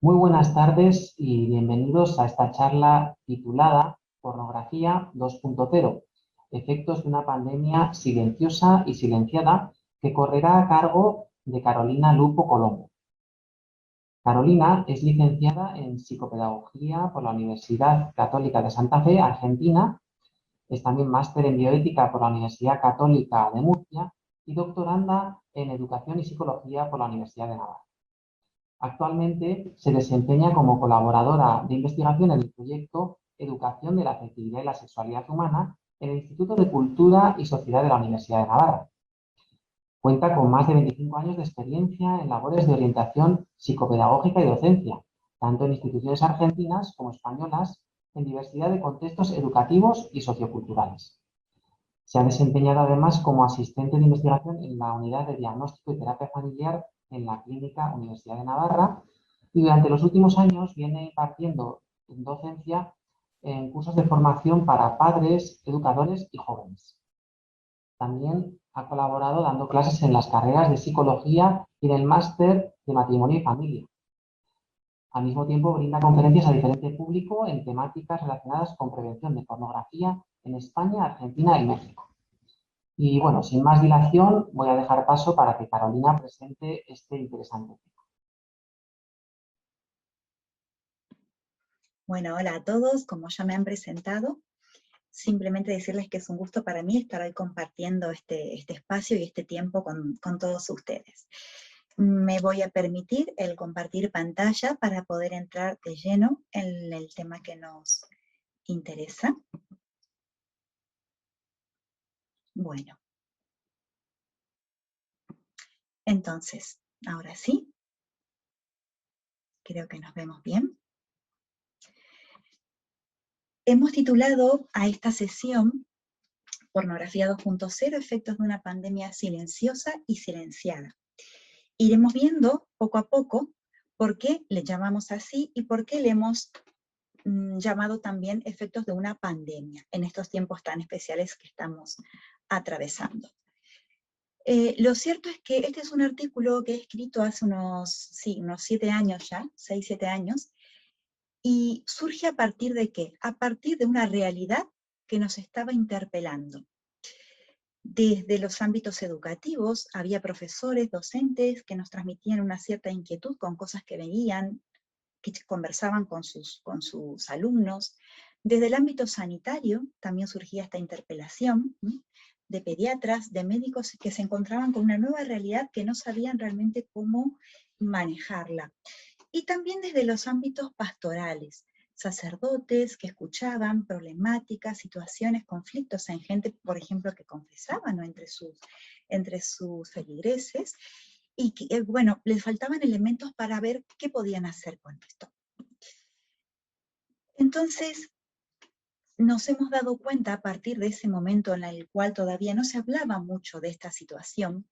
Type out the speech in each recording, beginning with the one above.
Muy buenas tardes y bienvenidos a esta charla titulada Pornografía 2.0, efectos de una pandemia silenciosa y silenciada, que correrá a cargo de Carolina Lupo Colombo. Carolina es licenciada en Psicopedagogía por la Universidad Católica de Santa Fe, Argentina. Es también máster en Bioética por la Universidad Católica de Murcia y doctoranda en Educación y Psicología por la Universidad de Navarra. Actualmente se desempeña como colaboradora de investigación en el proyecto Educación de la Afectividad y la Sexualidad Humana en el Instituto de Cultura y Sociedad de la Universidad de Navarra. Cuenta con más de 25 años de experiencia en labores de orientación psicopedagógica y docencia, tanto en instituciones argentinas como españolas, en diversidad de contextos educativos y socioculturales. Se ha desempeñado además como asistente de investigación en la Unidad de Diagnóstico y Terapia Familiar en la Clínica Universidad de Navarra, y durante los últimos años viene impartiendo docencia en cursos de formación para padres, educadores y jóvenes. También ha colaborado dando clases en las carreras de Psicología y en el Máster de Matrimonio y Familia. Al mismo tiempo brinda conferencias a diferente público en temáticas relacionadas con prevención de pornografía en España, Argentina y México. Y bueno, sin más dilación, voy a dejar paso para que Carolina presente este interesante tema. Bueno, hola a todos, como ya me han presentado, simplemente decirles que es un gusto para mí estar hoy compartiendo este espacio y este tiempo con todos ustedes. Me voy a permitir el compartir pantalla para poder entrar de lleno en el tema que nos interesa. Bueno. Entonces, ahora sí. Creo que nos vemos bien. Hemos titulado a esta sesión Pornografía 2.0, efectos de una pandemia silenciosa y silenciada. Iremos viendo poco a poco por qué le llamamos así y por qué le hemos llamado también efectos de una pandemia en estos tiempos tan especiales que estamos atravesando. Lo cierto es que este es un artículo que he escrito hace unos 7 años ya, 6, 7 años, y surge a partir de ¿qué? A partir de una realidad que nos estaba interpelando. Desde los ámbitos educativos había profesores, docentes que nos transmitían una cierta inquietud con cosas que veían, que conversaban con sus alumnos. Desde el ámbito sanitario también surgía esta interpelación, ¿sí?, de pediatras, de médicos que se encontraban con una nueva realidad que no sabían realmente cómo manejarla. Y también desde los ámbitos pastorales, sacerdotes que escuchaban problemáticas, situaciones, conflictos en gente, por ejemplo, que confesaba, ¿no?, entre sus feligreses, y que, bueno, les faltaban elementos para ver qué podían hacer con esto. Entonces, nos hemos dado cuenta a partir de ese momento en el cual todavía no se hablaba mucho de esta situación,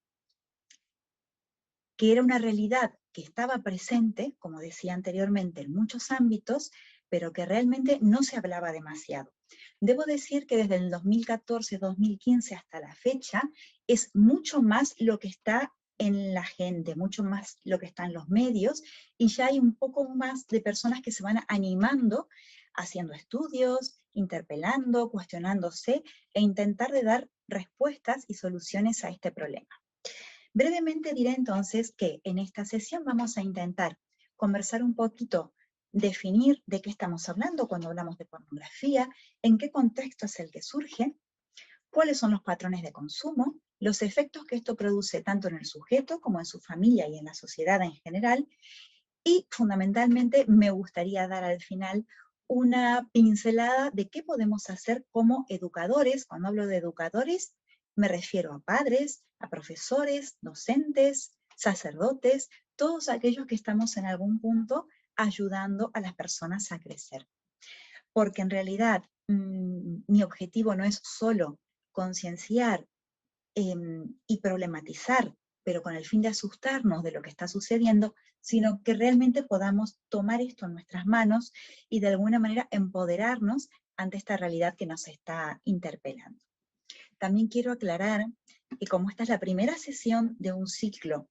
que era una realidad que estaba presente, como decía anteriormente, en muchos ámbitos, pero que realmente no se hablaba demasiado. Debo decir que desde el 2014, 2015 hasta la fecha, es mucho más lo que está en la gente, mucho más lo que está en los medios, y ya hay un poco más de personas que se van animando, haciendo estudios, interpelando, cuestionándose, e intentar de dar respuestas y soluciones a este problema. Brevemente diré entonces que en esta sesión vamos a intentar conversar un poquito, definir de qué estamos hablando cuando hablamos de pornografía, en qué contexto es el que surge, cuáles son los patrones de consumo, los efectos que esto produce tanto en el sujeto como en su familia y en la sociedad en general, y fundamentalmente me gustaría dar al final una pincelada de qué podemos hacer como educadores. Cuando hablo de educadores, me refiero a padres, a profesores, docentes, sacerdotes, todos aquellos que estamos en algún punto ayudando a las personas a crecer. Porque en realidad mi objetivo no es solo concienciar y problematizar, pero con el fin de asustarnos de lo que está sucediendo, sino que realmente podamos tomar esto en nuestras manos y de alguna manera empoderarnos ante esta realidad que nos está interpelando. También quiero aclarar que como esta es la primera sesión de un ciclo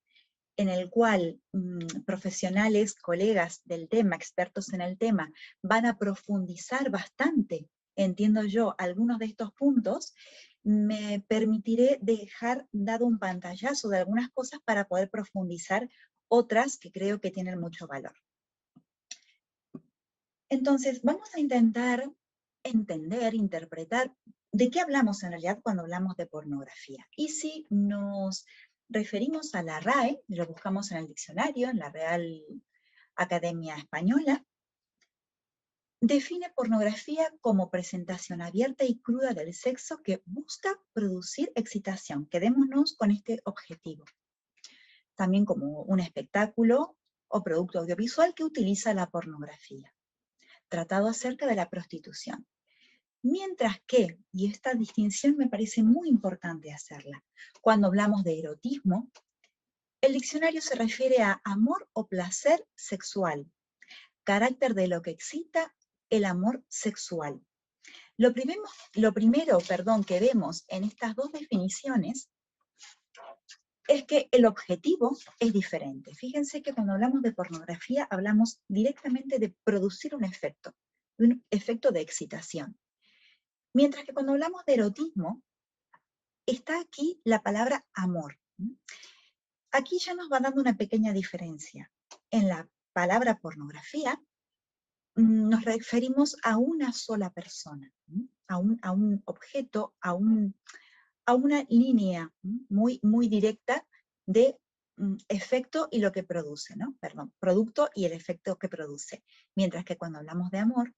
en el cual profesionales, colegas del tema, expertos en el tema, van a profundizar bastante, entiendo yo, algunos de estos puntos, me permitiré dejar dado un pantallazo de algunas cosas para poder profundizar otras que creo que tienen mucho valor. Entonces, vamos a intentar entender, interpretar de qué hablamos en realidad cuando hablamos de pornografía. Y si nos referimos a la RAE, lo buscamos en el diccionario, en la Real Academia Española, define pornografía como presentación abierta y cruda del sexo que busca producir excitación. Quedémonos con este objetivo. También como un espectáculo o producto audiovisual que utiliza la pornografía. Tratado acerca de la prostitución. Mientras que, y esta distinción me parece muy importante hacerla, cuando hablamos de erotismo, el diccionario se refiere a amor o placer sexual, carácter de lo que excita el amor sexual. Lo primero que vemos en estas dos definiciones es que el objetivo es diferente. Fíjense que cuando hablamos de pornografía hablamos directamente de producir un efecto de excitación. Mientras que cuando hablamos de erotismo, está aquí la palabra amor. Aquí ya nos va dando una pequeña diferencia. En la palabra pornografía nos referimos a una sola persona, a un objeto, a una línea muy, muy directa de efecto y lo que produce, ¿no? Perdón, producto y el efecto que produce. Mientras que cuando hablamos de amor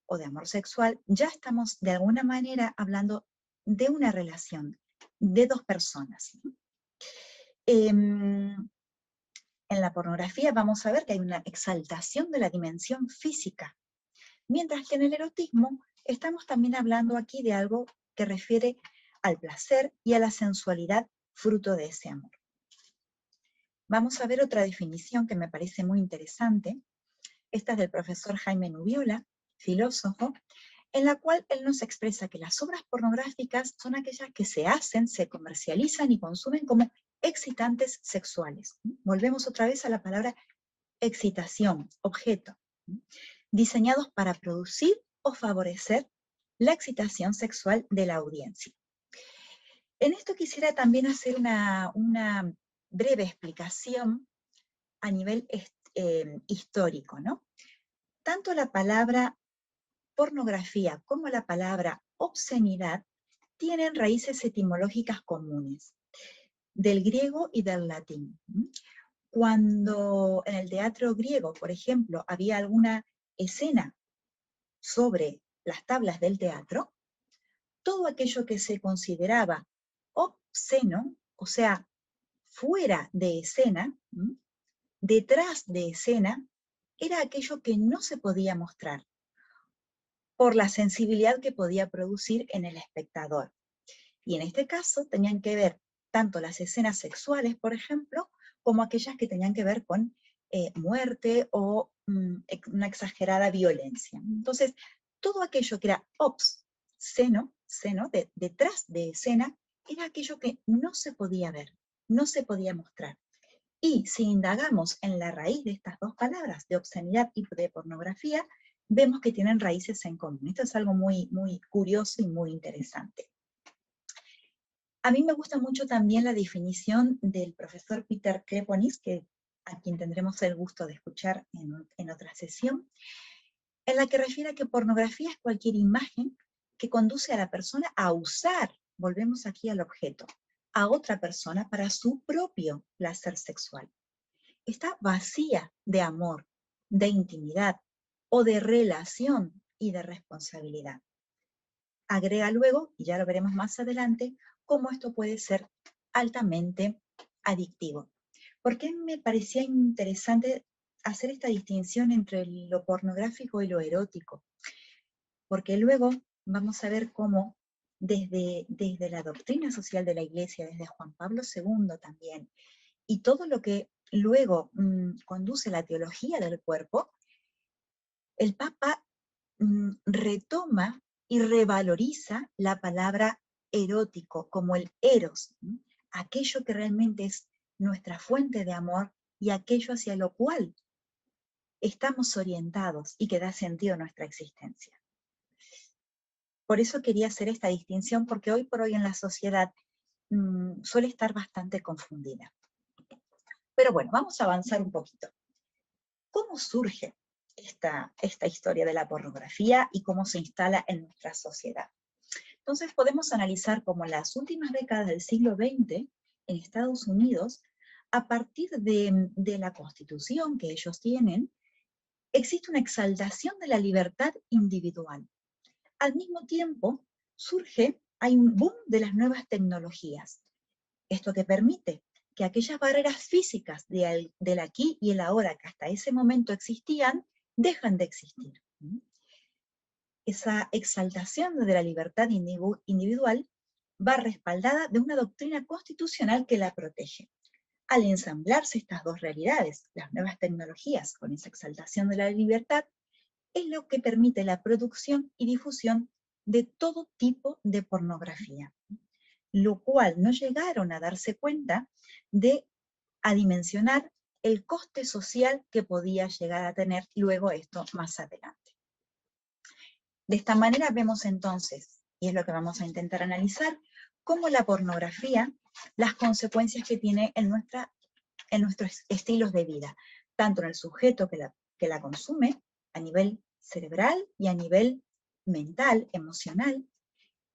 o de amor sexual, ya estamos de alguna manera hablando de una relación de dos personas. En la pornografía vamos a ver que hay una exaltación de la dimensión física, mientras que en el erotismo estamos también hablando aquí de algo que refiere al placer y a la sensualidad fruto de ese amor. Vamos a ver otra definición que me parece muy interesante. Esta es del profesor Jaime Nubiola, filósofo, en la cual él nos expresa que las obras pornográficas son aquellas que se hacen, se comercializan y consumen como excitantes sexuales. Volvemos otra vez a la palabra excitación, objeto, diseñados para producir o favorecer la excitación sexual de la audiencia. En esto quisiera también hacer una breve explicación a nivel histórico, ¿no? Tanto la palabra pornografía como la palabra obscenidad tienen raíces etimológicas comunes, del griego y del latín. Cuando en el teatro griego, por ejemplo, había alguna escena sobre las tablas del teatro, todo aquello que se consideraba obsceno, o sea, fuera de escena, detrás de escena, era aquello que no se podía mostrar por la sensibilidad que podía producir en el espectador. Y en este caso tenían que ver tanto las escenas sexuales, por ejemplo, como aquellas que tenían que ver con muerte o una exagerada violencia. Entonces, todo aquello que era obsceno, detrás de escena, era aquello que no se podía ver, no se podía mostrar. Y si indagamos en la raíz de estas dos palabras, de obscenidad y de pornografía, vemos que tienen raíces en común. Esto es algo muy, muy curioso y muy interesante. A mí me gusta mucho también la definición del profesor Peter Kleponis, a quien tendremos el gusto de escuchar en otra sesión, en la que refiere a que pornografía es cualquier imagen que conduce a la persona a usar, volvemos aquí al objeto, a otra persona para su propio placer sexual. Está vacía de amor, de intimidad o de relación y de responsabilidad. Agrega luego, y ya lo veremos más adelante, cómo esto puede ser altamente adictivo. ¿Por qué me parecía interesante hacer esta distinción entre lo pornográfico y lo erótico? Porque luego vamos a ver cómo desde la doctrina social de la Iglesia, desde Juan Pablo II también, y todo lo que luego conduce la teología del cuerpo, el Papa retoma y revaloriza la palabra erótico como el eros, aquello que realmente es nuestra fuente de amor y aquello hacia lo cual estamos orientados y que da sentido a nuestra existencia. Por eso quería hacer esta distinción, porque hoy por hoy en la sociedad suele estar bastante confundida. Pero bueno, vamos a avanzar un poquito. ¿Cómo surge esta historia de la pornografía y cómo se instala en nuestra sociedad? Entonces podemos analizar cómo en las últimas décadas del siglo XX, en Estados Unidos, a partir de la Constitución que ellos tienen, existe una exaltación de la libertad individual. Al mismo tiempo, hay un boom de las nuevas tecnologías. Esto que permite que aquellas barreras físicas del aquí y el ahora que hasta ese momento existían, dejan de existir. Esa exaltación de la libertad individual va respaldada de una doctrina constitucional que la protege. Al ensamblarse estas dos realidades, las nuevas tecnologías con esa exaltación de la libertad, es lo que permite la producción y difusión de todo tipo de pornografía, lo cual no llegaron a darse cuenta a dimensionar el coste social que podía llegar a tener luego esto más adelante. De esta manera vemos entonces, y es lo que vamos a intentar analizar, cómo la pornografía, las consecuencias que tiene en nuestros estilos de vida, tanto en el sujeto que la consume, a nivel cerebral y a nivel mental, emocional,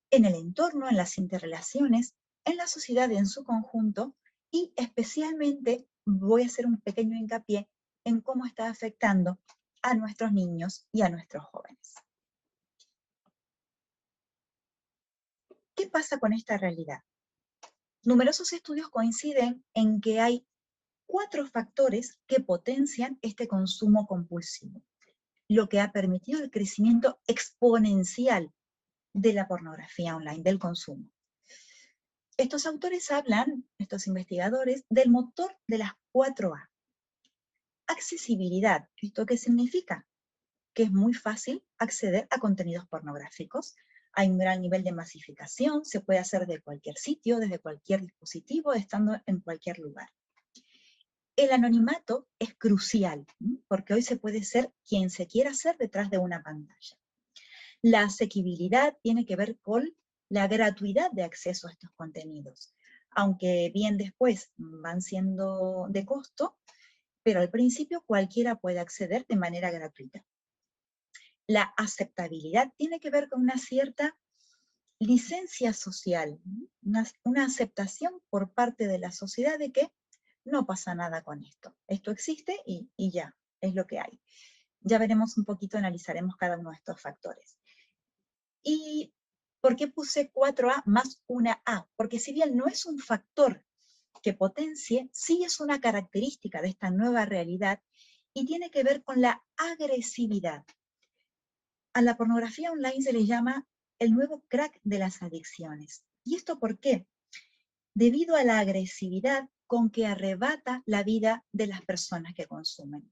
en el entorno, en las interrelaciones, en la sociedad en su conjunto, y especialmente voy a hacer un pequeño hincapié en cómo está afectando a nuestros niños y a nuestros jóvenes. ¿Qué pasa con esta realidad? Numerosos estudios coinciden en que hay 4 factores que potencian este consumo compulsivo, lo que ha permitido el crecimiento exponencial de la pornografía online, del consumo. Estos autores hablan, estos investigadores, del motor de las 4A. Accesibilidad. ¿Esto qué significa? Que es muy fácil acceder a contenidos pornográficos. Hay un gran nivel de masificación, se puede hacer de cualquier sitio, desde cualquier dispositivo, estando en cualquier lugar. El anonimato es crucial, porque hoy se puede ser quien se quiera ser detrás de una pantalla. La asequibilidad tiene que ver con la gratuidad de acceso a estos contenidos, aunque bien después van siendo de costo, pero al principio cualquiera puede acceder de manera gratuita. La aceptabilidad tiene que ver con una cierta licencia social, una aceptación por parte de la sociedad de que no pasa nada con esto. Esto existe y ya, es lo que hay. Ya veremos un poquito, analizaremos cada uno de estos factores. ¿Y por qué puse 4A más una A? Porque si bien no es un factor que potencie, sí es una característica de esta nueva realidad y tiene que ver con la agresividad. A la pornografía online se le llama el nuevo crack de las adicciones. ¿Y esto por qué? Debido a la agresividad con que arrebata la vida de las personas que consumen.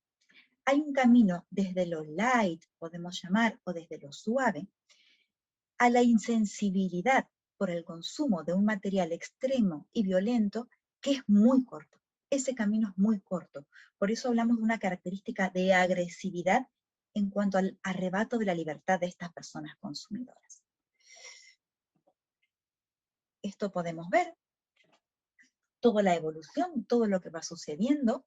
Hay un camino desde lo light, podemos llamar, o desde lo suave, a la insensibilidad por el consumo de un material extremo y violento que es muy corto. Ese camino es muy corto. Por eso hablamos de una característica de agresividad en cuanto al arrebato de la libertad de estas personas consumidoras. Esto podemos ver, toda la evolución, todo lo que va sucediendo.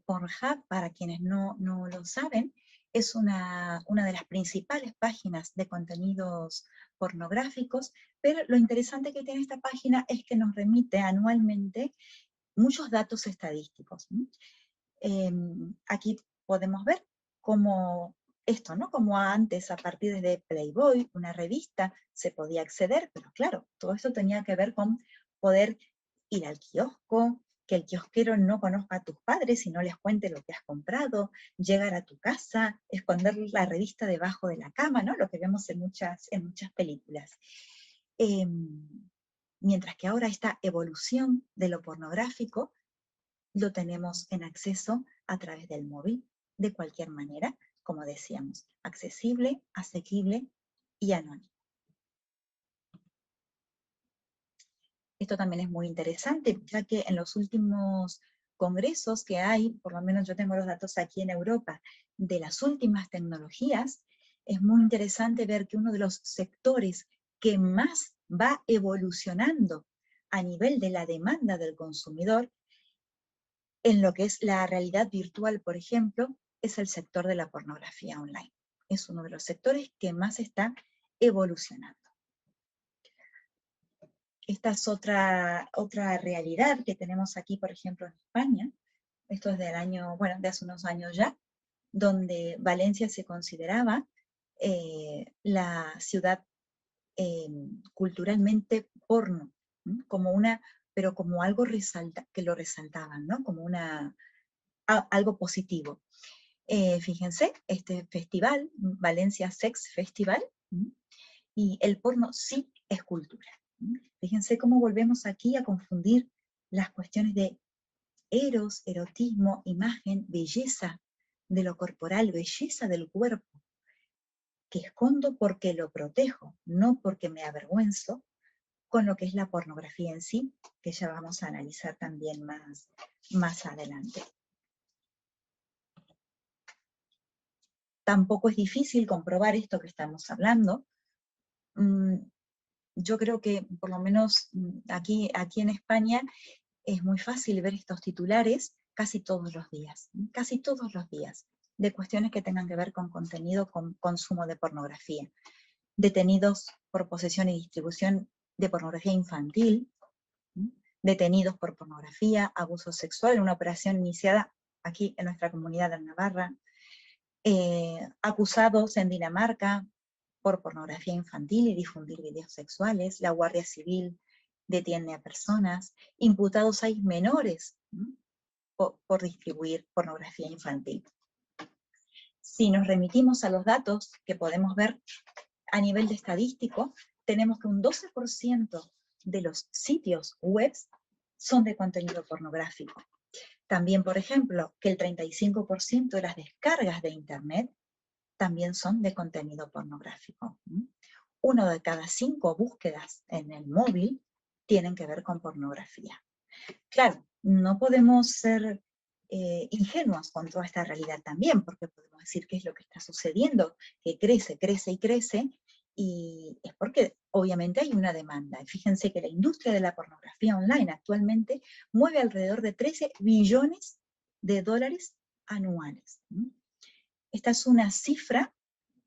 Pornhub, para quienes no lo saben, es una de las principales páginas de contenidos pornográficos, pero lo interesante que tiene esta página es que nos remite anualmente muchos datos estadísticos. Aquí podemos ver cómo esto, ¿no? Como antes, a partir de Playboy, una revista, se podía acceder, pero claro, todo esto tenía que ver con poder ir al kiosco, que el kiosquero no conozca a tus padres y no les cuente lo que has comprado, llegar a tu casa, esconder la revista debajo de la cama, ¿no? Lo que vemos en muchas películas. Mientras que ahora esta evolución de lo pornográfico lo tenemos en acceso a través del móvil, de cualquier manera, como decíamos, accesible, asequible y anónimo. Esto también es muy interesante, ya que en los últimos congresos que hay, por lo menos yo tengo los datos aquí en Europa, de las últimas tecnologías, es muy interesante ver que uno de los sectores que más va evolucionando a nivel de la demanda del consumidor, en lo que es la realidad virtual, por ejemplo, es el sector de la pornografía online. Es uno de los sectores que más está evolucionando. Esta es otra realidad que tenemos aquí, por ejemplo, en España. Esto es del año, bueno, de hace unos años ya, donde Valencia se consideraba la ciudad culturalmente porno, ¿m? Como una, pero como algo que lo resaltaban, ¿no? Como algo positivo. Fíjense, este festival, Valencia Sex Festival, y el porno sí es cultura. Fíjense cómo volvemos aquí a confundir las cuestiones de eros, erotismo, imagen, belleza de lo corporal, belleza del cuerpo, que escondo porque lo protejo, no porque me avergüenzo, con lo que es la pornografía en sí, que ya vamos a analizar también más adelante. Tampoco es difícil comprobar esto que estamos hablando. Yo creo que, por lo menos aquí en España, es muy fácil ver estos titulares casi todos los días, de cuestiones que tengan que ver con contenido, con consumo de pornografía. Detenidos por posesión y distribución de pornografía infantil, detenidos por pornografía, abuso sexual, una operación iniciada aquí en nuestra comunidad de Navarra, acusados en Dinamarca por pornografía infantil y difundir videos sexuales, la Guardia Civil detiene a personas, imputados hay menores por distribuir pornografía infantil. Si nos remitimos a los datos que podemos ver a nivel de estadístico, tenemos que un 12% de los sitios web son de contenido pornográfico. También, por ejemplo, que el 35% de las descargas de Internet también son de contenido pornográfico. 1 de cada 5 búsquedas en el móvil tienen que ver con pornografía. Claro, no podemos ser ingenuos con toda esta realidad también, porque podemos decir qué es lo que está sucediendo, que crece, crece y crece, y es porque obviamente hay una demanda. Y fíjense que la industria de la pornografía online actualmente mueve alrededor de 13 billones de dólares anuales. Esta es una cifra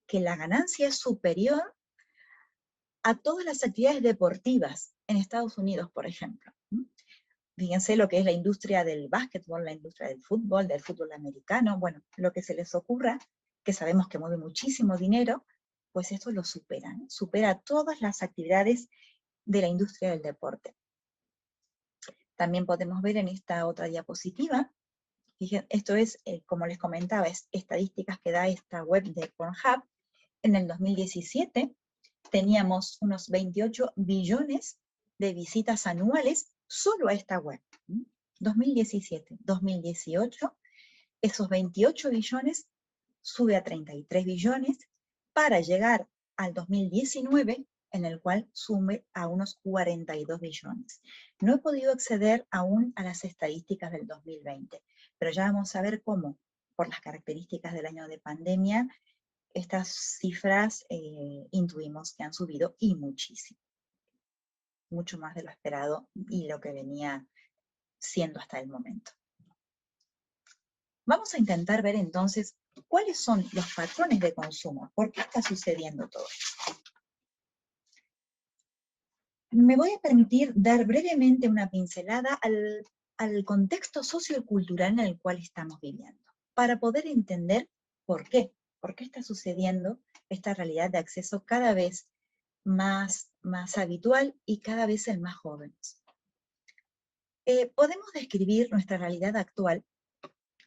que la ganancia es superior a todas las actividades deportivas en Estados Unidos, por ejemplo. Fíjense lo que es la industria del básquetbol, la industria del fútbol americano, bueno, lo que se les ocurra, que sabemos que mueve muchísimo dinero, pues esto lo supera, ¿no? Supera todas las actividades de la industria del deporte. También podemos ver en esta otra diapositiva, fíjense, esto es, como les comentaba, es estadísticas que da esta web de Pornhub. En el 2017 teníamos unos 28 billones de visitas anuales solo a esta web. 2017, 2018, esos 28 billones sube a 33 billones para llegar al 2019, en el cual sume a unos 42 billones. No he podido acceder aún a las estadísticas del 2020, pero ya vamos a ver cómo, por las características del año de pandemia, estas cifras intuimos que han subido y muchísimo. Mucho más de lo esperado y lo que venía siendo hasta el momento. Vamos a intentar ver entonces cuáles son los patrones de consumo, por qué está sucediendo todo esto. Me voy a permitir dar brevemente una pincelada al contexto sociocultural en el cual estamos viviendo, para poder entender por qué está sucediendo esta realidad de acceso cada vez más habitual y cada vez en más jóvenes. Podemos describir nuestra realidad actual,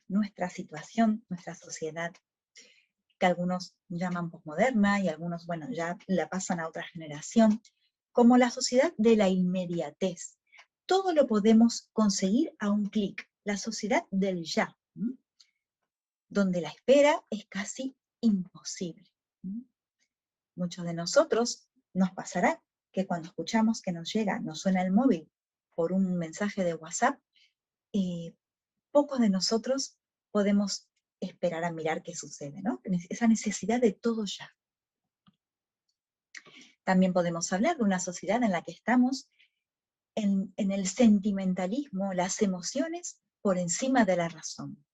nuestra situación, nuestra sociedad, que algunos llaman posmoderna y algunos, bueno, ya la pasan a otra generación, como la sociedad de la inmediatez. Todo lo podemos conseguir a un clic, la sociedad del ya, donde la espera es casi imposible. Muchos de nosotros nos pasará que cuando escuchamos que nos suena el móvil por un mensaje de WhatsApp, pocos de nosotros podemos esperar a mirar qué sucede, ¿no? Esa necesidad de todo ya. También podemos hablar de una sociedad en la que estamos en el sentimentalismo, las emociones por encima de la razón.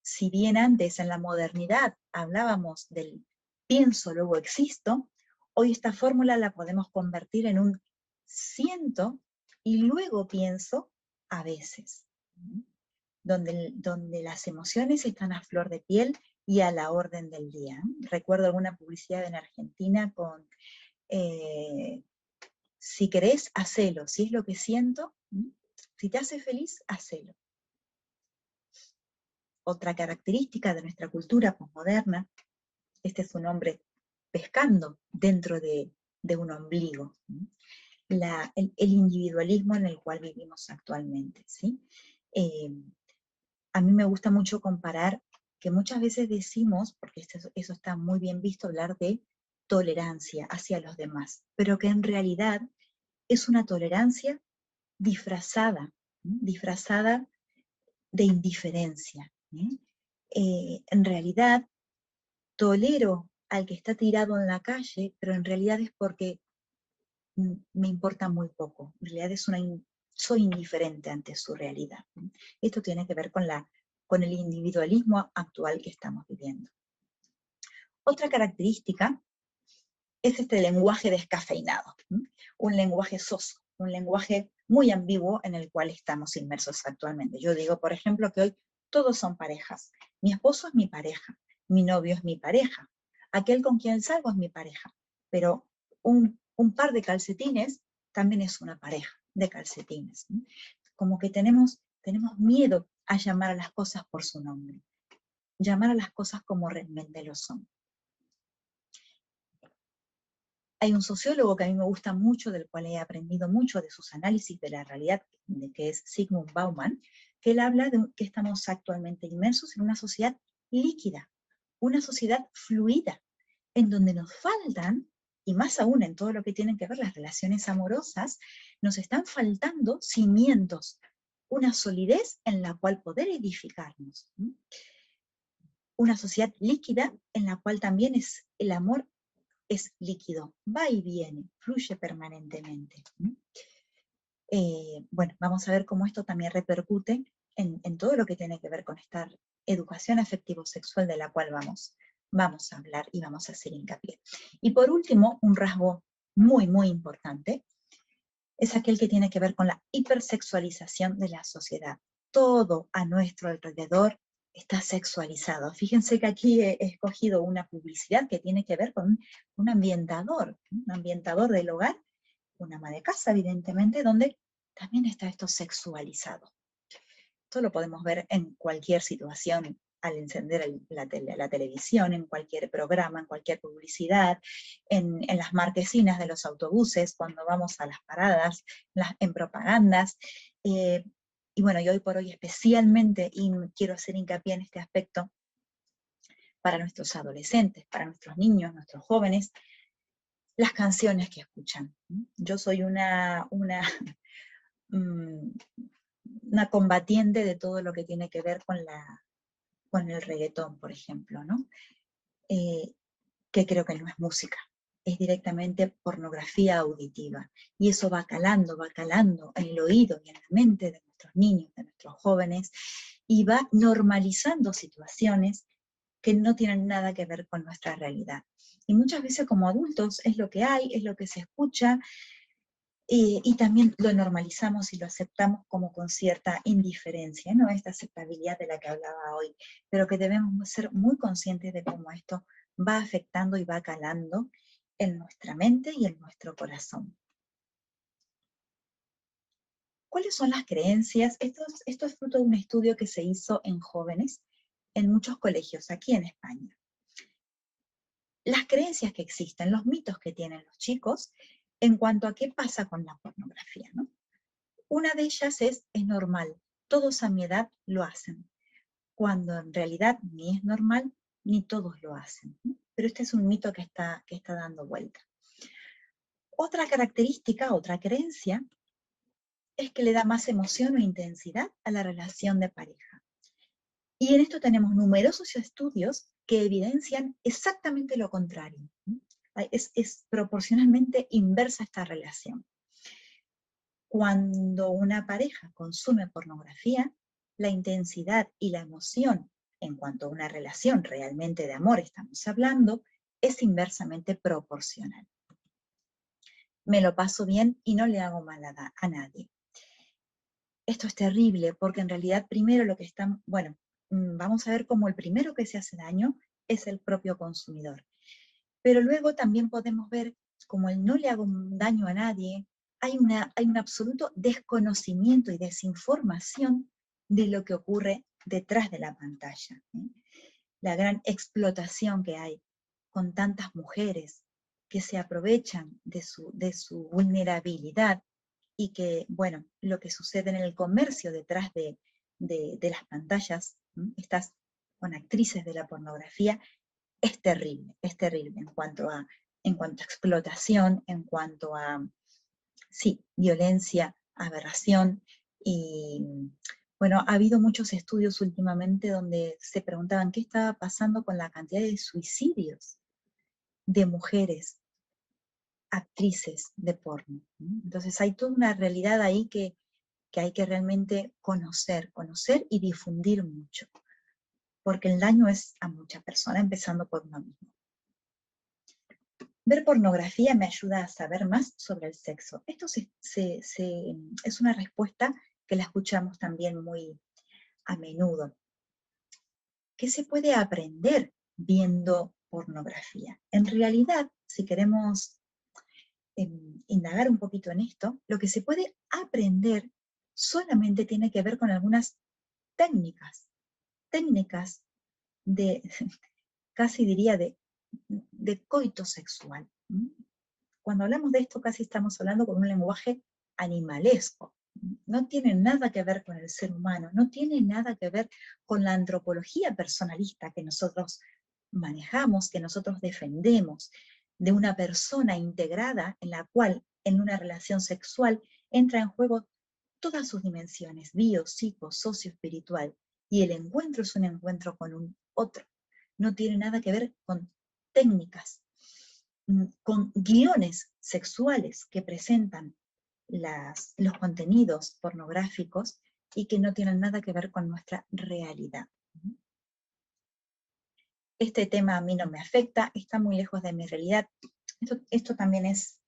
Si bien antes en la modernidad hablábamos del pienso, luego existo, hoy esta fórmula la podemos convertir en un siento y luego pienso a veces, donde las emociones están a flor de piel y a la orden del día. Recuerdo alguna publicidad en Argentina con si querés, hacelo, si es lo que siento, si te hace feliz, hacelo. Otra característica de nuestra cultura posmoderna, este es un hombre pescando dentro de un ombligo, el individualismo en el cual vivimos actualmente, ¿sí? A mí me gusta mucho comparar que muchas veces decimos, porque eso está muy bien visto, hablar de tolerancia hacia los demás, pero que en realidad es una tolerancia disfrazada de indiferencia. En realidad, tolero al que está tirado en la calle, pero en realidad es porque me importa muy poco. En realidad soy indiferente ante su realidad. Esto tiene que ver con el individualismo actual que estamos viviendo. Otra característica es este lenguaje descafeinado, un lenguaje soso, un lenguaje muy ambiguo en el cual estamos inmersos actualmente. Yo digo, por ejemplo, que hoy todos son parejas. Mi esposo es mi pareja, mi novio es mi pareja, aquel con quien salgo es mi pareja, pero un par de calcetines también es una pareja de calcetines. Como que tenemos miedo a llamar a las cosas por su nombre, llamar a las cosas como realmente lo son. Hay un sociólogo que a mí me gusta mucho, del cual he aprendido mucho de sus análisis de la realidad, que es Zygmunt Bauman, que él habla de que estamos actualmente inmersos en una sociedad líquida, una sociedad fluida, en donde nos faltan, y más aún en todo lo que tiene que ver las relaciones amorosas, nos están faltando cimientos, una solidez en la cual poder edificarnos. Una sociedad líquida en la cual también el amor es líquido, va y viene, fluye permanentemente. Bueno, vamos a ver cómo esto también repercute en todo lo que tiene que ver con esta educación afectivo-sexual de la cual vamos a hablar y vamos a hacer hincapié. Y por último, un rasgo muy, muy importante, es aquel que tiene que ver con la hipersexualización de la sociedad. Todo a nuestro alrededor está sexualizado. Fíjense que aquí he escogido una publicidad que tiene que ver con un ambientador del hogar, una ama de casa, evidentemente, donde también está esto sexualizado. Esto lo podemos ver en cualquier situación, al encender la televisión, en cualquier programa, en cualquier publicidad, en las marquesinas de los autobuses, cuando vamos a las paradas, en propagandas. Y bueno, y hoy por hoy especialmente, y quiero hacer hincapié en este aspecto, para nuestros adolescentes, para nuestros niños, nuestros jóvenes, las canciones que escuchan. Yo soy una combatiente de todo lo que tiene que ver con el reggaetón, por ejemplo, ¿no? Que creo que no es música, es directamente pornografía auditiva. Y eso va calando en el oído y en la mente de nuestros niños, de nuestros jóvenes, y va normalizando situaciones que no tienen nada que ver con nuestra realidad. Y muchas veces como adultos es lo que hay, es lo que se escucha, y también lo normalizamos y lo aceptamos como con cierta indiferencia, ¿no? Esta aceptabilidad de la que hablaba hoy, pero que debemos ser muy conscientes de cómo esto va afectando y va calando en nuestra mente y en nuestro corazón. ¿Cuáles son las creencias? Esto es fruto de un estudio que se hizo en jóvenes en muchos colegios aquí en España. Las creencias que existen, los mitos que tienen los chicos en cuanto a qué pasa con la pornografía, ¿no? Una de ellas es normal, todos a mi edad lo hacen, cuando en realidad ni es normal ni todos lo hacen, ¿no? Pero este es un mito que está dando vuelta. Otra característica, otra creencia, es que le da más emoción o intensidad a la relación de pareja. Y en esto tenemos numerosos estudios que evidencian exactamente lo contrario. Es proporcionalmente inversa esta relación. Cuando una pareja consume pornografía, la intensidad y la emoción, en cuanto a una relación realmente de amor estamos hablando, es inversamente proporcional. Me lo paso bien y no le hago mal a nadie. Esto es terrible porque en realidad primero lo que estamos, bueno, vamos a ver cómo el primero que se hace daño es el propio consumidor. Pero luego también podemos ver como el no le hago daño a nadie, hay un absoluto desconocimiento y desinformación de lo que ocurre detrás de la pantalla. La gran explotación que hay con tantas mujeres que se aprovechan de su vulnerabilidad y que, bueno, lo que sucede en el comercio detrás de las pantallas, estas con actrices de la pornografía, es terrible en cuanto a explotación, en cuanto a, sí, violencia, aberración, y bueno, ha habido muchos estudios últimamente donde se preguntaban qué estaba pasando con la cantidad de suicidios de mujeres actrices de porno. Entonces hay toda una realidad ahí que hay que realmente conocer y difundir mucho, porque el daño es a muchas personas, empezando por uno mismo. Ver pornografía me ayuda a saber más sobre el sexo. Esto es una respuesta que la escuchamos también muy a menudo. ¿Qué se puede aprender viendo pornografía? En realidad, si queremos indagar un poquito en esto, lo que se puede aprender solamente tiene que ver con algunas técnicas de, casi diría, de coito sexual. Cuando hablamos de esto casi estamos hablando con un lenguaje animalesco. No tiene nada que ver con el ser humano, no tiene nada que ver con la antropología personalista que nosotros manejamos, que nosotros defendemos, de una persona integrada en la cual en una relación sexual entra en juego todas sus dimensiones, bio, psico, socio-espiritual, y el encuentro es un encuentro con un otro. No tiene nada que ver con técnicas, con guiones sexuales que presentan los contenidos pornográficos y que no tienen nada que ver con nuestra realidad. Este tema a mí no me afecta, está muy lejos de mi realidad. Esto también es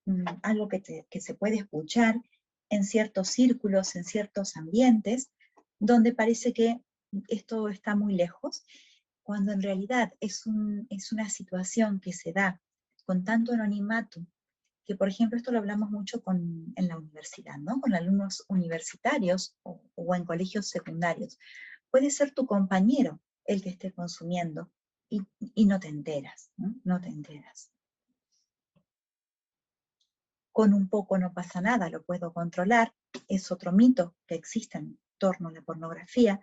algo que se puede escuchar en ciertos círculos, en ciertos ambientes, donde parece que esto está muy lejos, cuando en realidad es una situación que se da con tanto anonimato, que por ejemplo esto lo hablamos mucho en la universidad, ¿no? Con alumnos universitarios o en colegios secundarios. Puede ser tu compañero el que esté consumiendo y no te enteras, ¿no? No te enteras. Con un poco no pasa nada, lo puedo controlar, es otro mito que existe en torno a la pornografía,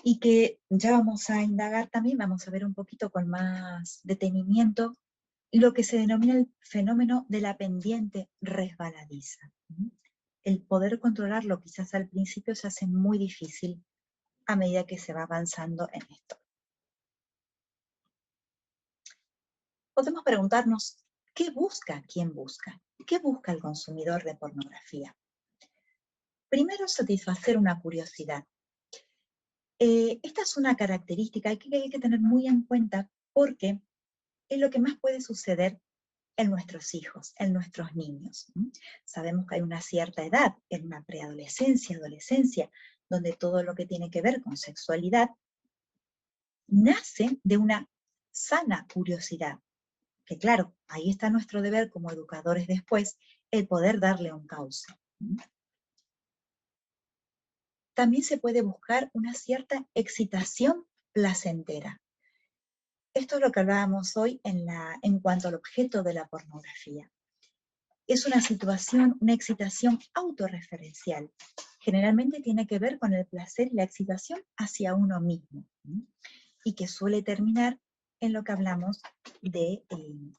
y que ya vamos a indagar también, vamos a ver un poquito con más detenimiento lo que se denomina el fenómeno de la pendiente resbaladiza. El poder controlarlo quizás al principio se hace muy difícil a medida que se va avanzando en esto. Podemos preguntarnos, ¿qué busca quien busca? ¿Qué busca el consumidor de pornografía? Primero, satisfacer una curiosidad. Esta es una característica que hay que tener muy en cuenta porque es lo que más puede suceder en nuestros hijos, en nuestros niños. Sabemos que hay una cierta edad, en una preadolescencia, adolescencia, donde todo lo que tiene que ver con sexualidad nace de una sana curiosidad, que claro, ahí está nuestro deber como educadores después, el poder darle un cauce. También se puede buscar una cierta excitación placentera. Esto es lo que hablábamos hoy en cuanto al objeto de la pornografía. Es una situación, una excitación autorreferencial. Generalmente tiene que ver con el placer y la excitación hacia uno mismo, y que suele terminar en lo que hablamos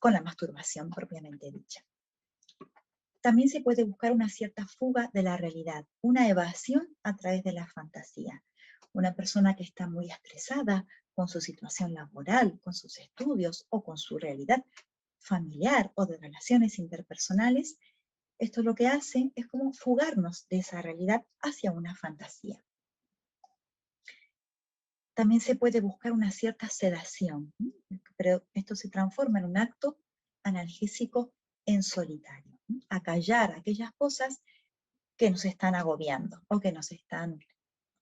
con la masturbación propiamente dicha. también se puede buscar una cierta fuga de la realidad, una evasión a través de la fantasía. Una persona que está muy estresada con su situación laboral, con sus estudios o con su realidad familiar o de relaciones interpersonales, esto lo que hace es como fugarnos de esa realidad hacia una fantasía. También se puede buscar una cierta sedación, pero esto se transforma en un acto analgésico en solitario, acallar aquellas cosas que nos están agobiando o que nos están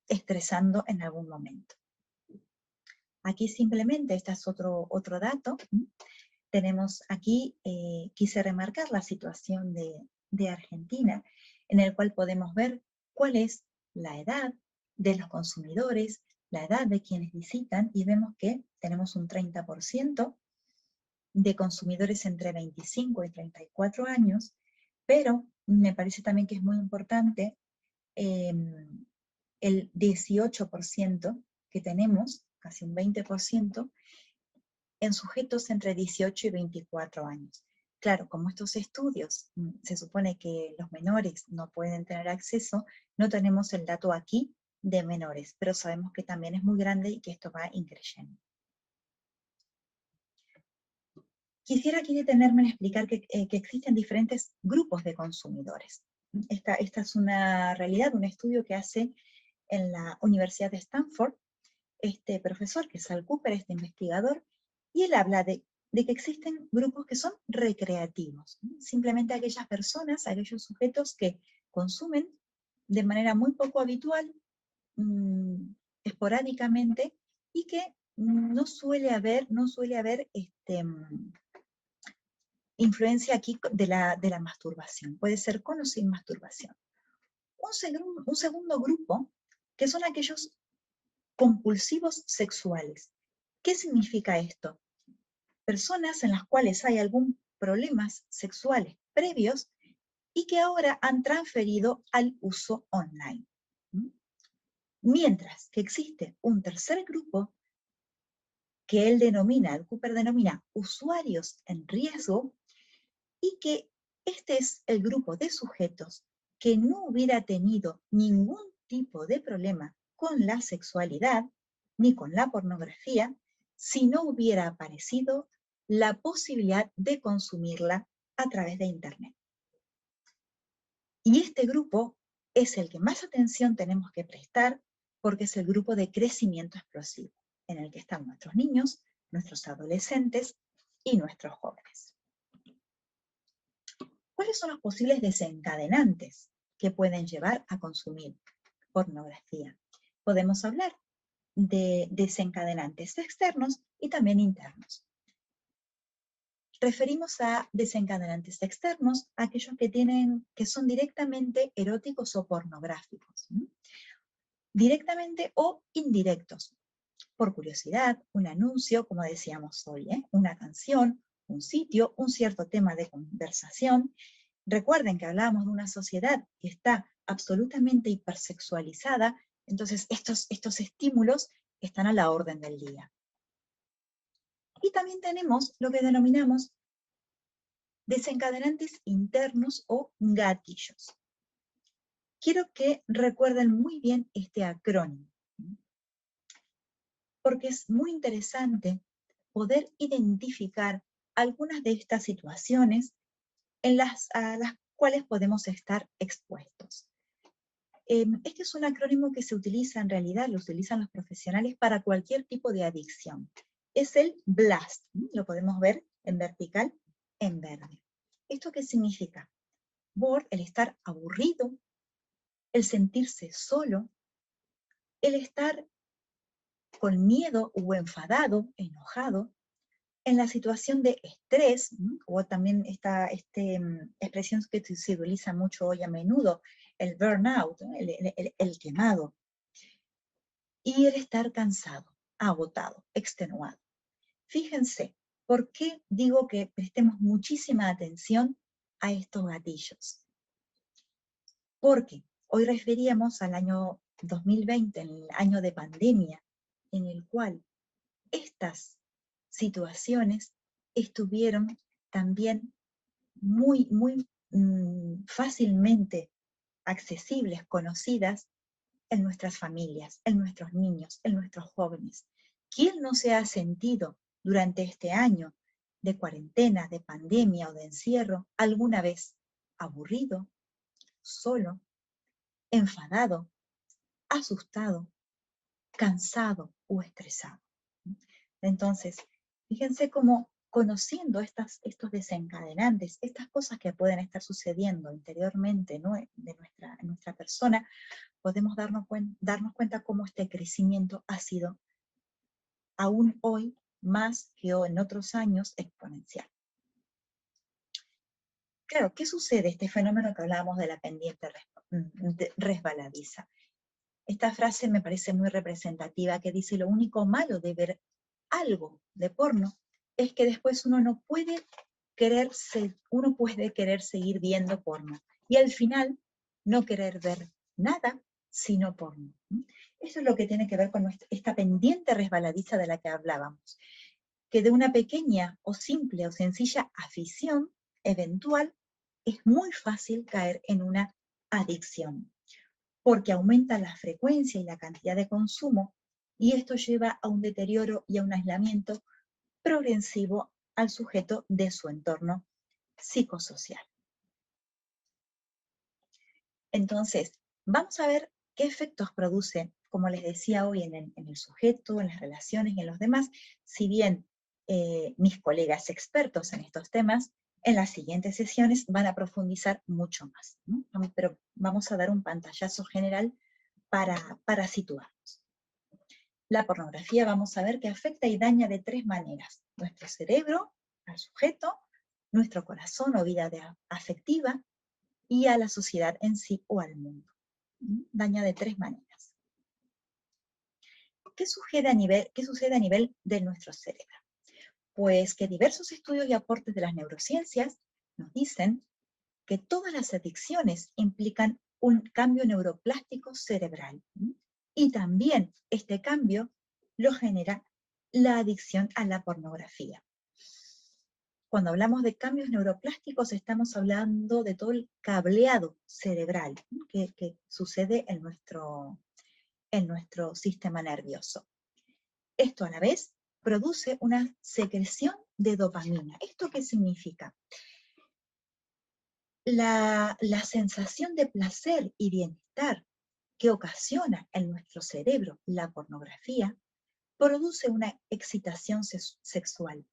estresando en algún momento. Aquí simplemente, este es otro dato. Tenemos aquí, quise remarcar la situación de Argentina, en el cual podemos ver cuál es la edad de los consumidores, la edad de quienes visitan, y vemos que tenemos un 30% de consumidores entre 25 y 34 años, pero me parece también que es muy importante el 18% que tenemos, casi un 20%, en sujetos entre 18 y 24 años. Claro, como estos estudios se supone que los menores no pueden tener acceso, no tenemos el dato aquí de menores, pero sabemos que también es muy grande y que esto va increyendo. Quisiera aquí detenerme en explicar que existen diferentes grupos de consumidores. Esta es una realidad, un estudio que hace en la Universidad de Stanford este profesor, que es Sal Cooper, este investigador, y él habla de que existen grupos que son recreativos, simplemente aquellas personas, aquellos sujetos que consumen de manera muy poco habitual, esporádicamente, y que no suele haber influencia aquí de la masturbación. Puede ser con o sin masturbación. Un segundo grupo, que son aquellos compulsivos sexuales. ¿Qué significa esto? Personas en las cuales hay algún problemas sexuales previos y que ahora han transferido al uso online. Mientras que existe un tercer grupo que el Cooper denomina usuarios en riesgo, y que este es el grupo de sujetos que no hubiera tenido ningún tipo de problema con la sexualidad ni con la pornografía si no hubiera aparecido la posibilidad de consumirla a través de Internet. Y este grupo es el que más atención tenemos que prestar porque es el grupo de crecimiento explosivo, en el que están nuestros niños, nuestros adolescentes y nuestros jóvenes. ¿Cuáles son los posibles desencadenantes que pueden llevar a consumir pornografía? Podemos hablar de desencadenantes externos y también internos. Referimos a desencadenantes externos a aquellos que son directamente eróticos o pornográficos, directamente o indirectos, por curiosidad, un anuncio, como decíamos hoy, una canción, un sitio, un cierto tema de conversación. Recuerden que hablábamos de una sociedad que está absolutamente hipersexualizada, entonces estos estímulos están a la orden del día. Y también tenemos lo que denominamos desencadenantes internos o gatillos. Quiero que recuerden muy bien este acrónimo, porque es muy interesante poder identificar algunas de estas situaciones a las cuales podemos estar expuestos. Este es un acrónimo que se utiliza, en realidad lo utilizan los profesionales para cualquier tipo de adicción. Es el BLAST, lo podemos ver en vertical, en verde. ¿Esto qué significa? Bored, el estar aburrido, el sentirse solo, el estar con miedo o enfadado, enojado, en la situación de estrés, o también esta expresión que se utiliza mucho hoy a menudo, el burnout, el quemado, y el estar cansado, agotado, extenuado. Fíjense, ¿por qué digo que prestemos muchísima atención a estos gatillos? Porque hoy referíamos al año 2020, el año de pandemia, en el cual estas situaciones estuvieron también muy fácilmente accesibles, conocidas en nuestras familias, en nuestros niños, en nuestros jóvenes. ¿Quién no se ha sentido durante este año de cuarentena, de pandemia o de encierro alguna vez aburrido, solo, enfadado, asustado, cansado o estresado? Entonces, fíjense cómo conociendo estos desencadenantes, estas cosas que pueden estar sucediendo interiormente, ¿no?, en nuestra persona, podemos darnos cuenta cómo este crecimiento ha sido aún hoy, más que en otros años, exponencial. Claro, ¿qué sucede? Este fenómeno que hablábamos de la pendiente resbaladiza. Esta frase me parece muy representativa, que dice: lo único malo de ver algo de porno es que después uno puede querer seguir viendo porno, y al final no querer ver nada sino porno. Eso es lo que tiene que ver con esta pendiente resbaladiza de la que hablábamos, que de una pequeña o simple o sencilla afición eventual es muy fácil caer en una adicción, porque aumenta la frecuencia y la cantidad de consumo, y esto lleva a un deterioro y a un aislamiento progresivo al sujeto de su entorno psicosocial. Entonces, vamos a ver qué efectos produce, como les decía hoy, en el sujeto, en las relaciones y en los demás, si bien mis colegas expertos en estos temas en las siguientes sesiones van a profundizar mucho más, ¿no? Pero vamos a dar un pantallazo general para situarnos. La pornografía, vamos a ver que afecta y daña de 3 maneras: nuestro cerebro, al sujeto, nuestro corazón o vida afectiva, y a la sociedad en sí o al mundo. Daña de 3 maneras. ¿Qué sucede a nivel de nuestro cerebro? Pues que diversos estudios y aportes de las neurociencias nos dicen que todas las adicciones implican un cambio neuroplástico cerebral. Y también este cambio lo genera la adicción a la pornografía. Cuando hablamos de cambios neuroplásticos, estamos hablando de todo el cableado cerebral que sucede en nuestro sistema nervioso. Esto a la vez produce una secreción de dopamina. ¿Esto qué significa? La sensación de placer y bienestar que ocasiona en nuestro cerebro la pornografía produce una excitación sexual.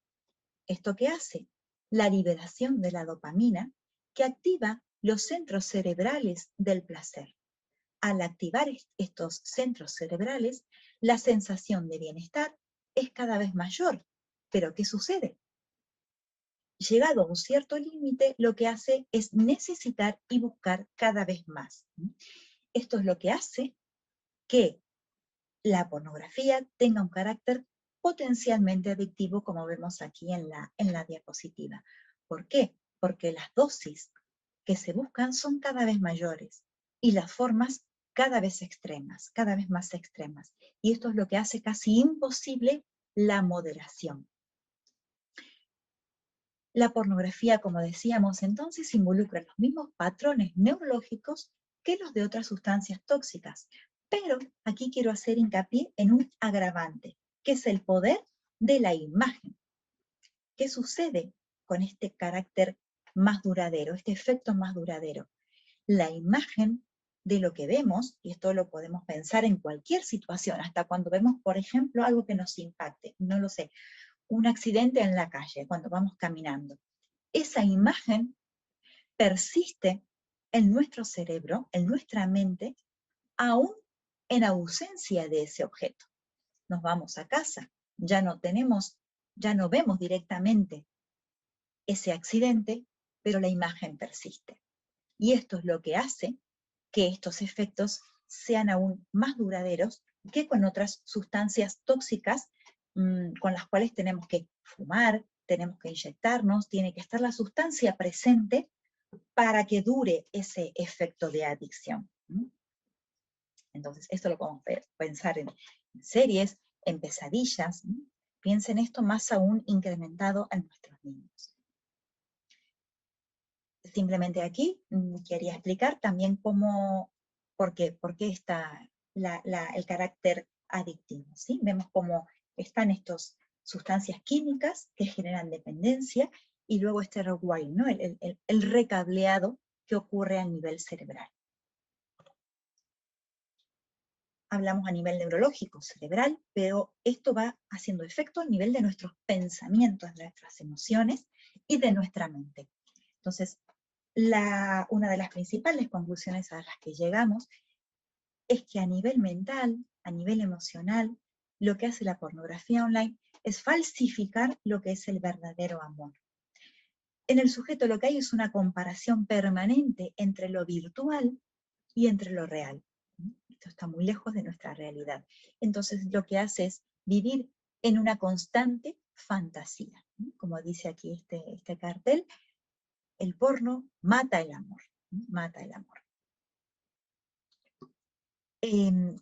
¿Esto qué hace? La liberación de la dopamina, que activa los centros cerebrales del placer. Al activar estos centros cerebrales, la sensación de bienestar es cada vez mayor. ¿Pero qué sucede? Llegado a un cierto límite, lo que hace es necesitar y buscar cada vez más. Esto es lo que hace que la pornografía tenga un carácter potencialmente adictivo, como vemos aquí en la diapositiva. ¿Por qué? Porque las dosis que se buscan son cada vez mayores y las formas cada vez extremas, cada vez más extremas. Y esto es lo que hace casi imposible la moderación. La pornografía, como decíamos entonces, involucra los mismos patrones neurológicos que los de otras sustancias tóxicas. Pero aquí quiero hacer hincapié en un agravante, que es el poder de la imagen. ¿Qué sucede con este carácter más duradero, este efecto más duradero? La imagen de lo que vemos, y esto lo podemos pensar en cualquier situación, hasta cuando vemos, por ejemplo, algo que nos impacte, no lo sé, un accidente en la calle, cuando vamos caminando. Esa imagen persiste en nuestro cerebro, en nuestra mente, aún en ausencia de ese objeto. Nos vamos a casa, ya no vemos directamente ese accidente, pero la imagen persiste. Y esto es lo que hace que estos efectos sean aún más duraderos que con otras sustancias tóxicas con las cuales tenemos que fumar, tenemos que inyectarnos, tiene que estar la sustancia presente para que dure ese efecto de adicción. Entonces, esto lo podemos pensar en series, en pesadillas. Piensen esto más aún incrementado en nuestros niños. simplemente aquí quería explicar también por qué está el carácter adictivo, ¿sí? Vemos cómo están estas sustancias químicas que generan dependencia y luego este rewiring, ¿no? El recableado que ocurre a nivel cerebral. Hablamos a nivel neurológico, cerebral, pero esto va haciendo efecto a nivel de nuestros pensamientos, de nuestras emociones y de nuestra mente. Entonces, una de las principales conclusiones a las que llegamos es que a nivel mental, a nivel emocional, lo que hace la pornografía online es falsificar lo que es el verdadero amor. En el sujeto lo que hay es una comparación permanente entre lo virtual y entre lo real. Esto está muy lejos de nuestra realidad. Entonces lo que hace es vivir en una constante fantasía. Como dice aquí este cartel, el porno mata el amor, mata el amor.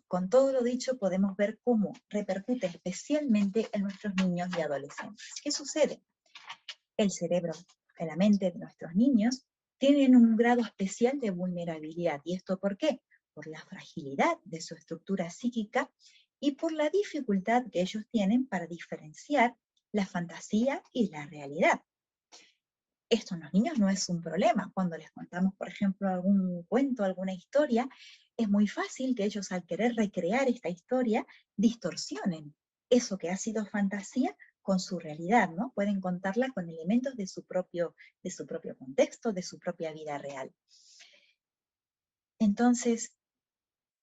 Con todo lo dicho, podemos ver cómo repercute especialmente en nuestros niños y adolescentes. ¿Qué sucede? El cerebro, la mente de nuestros niños tienen un grado especial de vulnerabilidad. ¿Y esto por qué? Por la fragilidad de su estructura psíquica y por la dificultad que ellos tienen para diferenciar la fantasía y la realidad. Esto en los niños no es un problema. Cuando les contamos, por ejemplo, algún cuento, alguna historia, es muy fácil que ellos, al querer recrear esta historia, distorsionen eso que ha sido fantasía con su realidad, ¿no? Pueden contarla con elementos de su propio contexto, de su propia vida real. Entonces,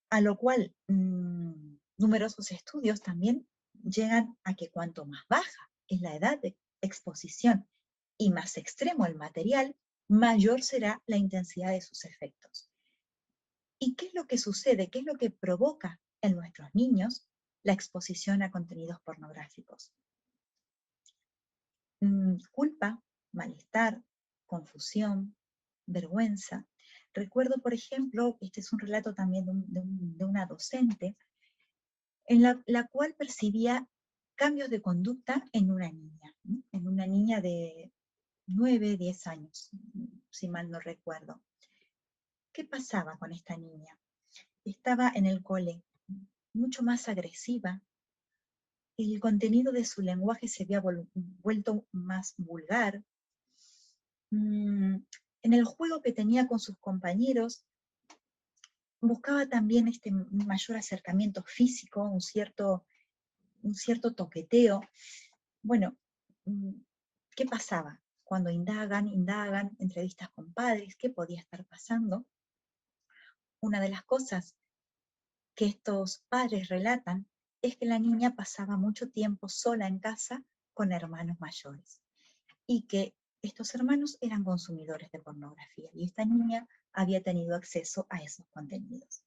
a lo cual numerosos estudios también llegan a que cuanto más baja es la edad de exposición y más extremo el material, mayor será la intensidad de sus efectos. ¿Y qué es lo que sucede? ¿Qué es lo que provoca en nuestros niños la exposición a contenidos pornográficos? Culpa, malestar, confusión, vergüenza. Recuerdo, por ejemplo, este es un relato también de una docente, en la cual percibía cambios de conducta en una niña de 9, 10 años, si mal no recuerdo. ¿Qué pasaba con esta niña? Estaba en el cole mucho más agresiva, el contenido de su lenguaje se había vuelto más vulgar. En el juego que tenía con sus compañeros, buscaba también un mayor acercamiento físico, un cierto toqueteo. Bueno, ¿qué pasaba? Cuando indagan, entrevistas con padres, ¿qué podía estar pasando? Una de las cosas que estos padres relatan es que la niña pasaba mucho tiempo sola en casa con hermanos mayores y que estos hermanos eran consumidores de pornografía y esta niña había tenido acceso a esos contenidos.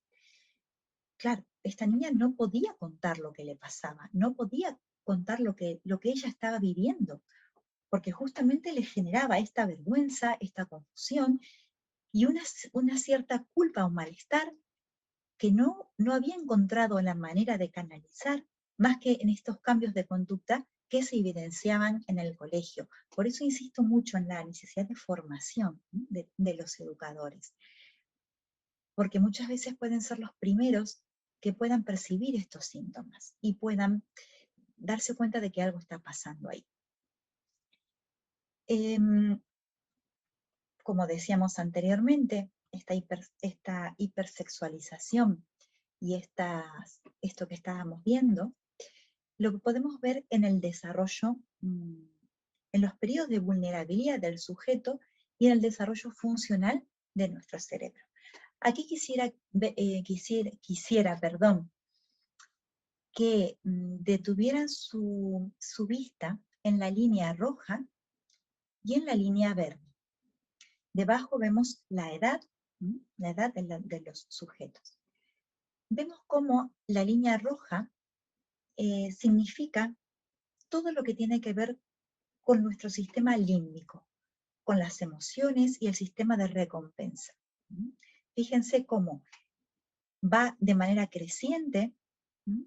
Claro, esta niña no podía contar lo que le pasaba, no podía contar lo que ella estaba viviendo, porque justamente le generaba esta vergüenza, esta confusión y una cierta culpa o malestar que no había encontrado la manera de canalizar más que en estos cambios de conducta que se evidenciaban en el colegio. Por eso insisto mucho en la necesidad de formación de los educadores, porque muchas veces pueden ser los primeros que puedan percibir estos síntomas y puedan darse cuenta de que algo está pasando ahí. Como decíamos anteriormente, esta hipersexualización y esto que estábamos viendo, lo que podemos ver en el desarrollo, en los periodos de vulnerabilidad del sujeto y en el desarrollo funcional de nuestro cerebro. Aquí quisiera que detuvieran su vista en la línea roja y en la línea verde. Debajo vemos la edad de los sujetos. Vemos cómo la línea roja significa todo lo que tiene que ver con nuestro sistema límbico, con las emociones y el sistema de recompensa. Fíjense cómo va de manera creciente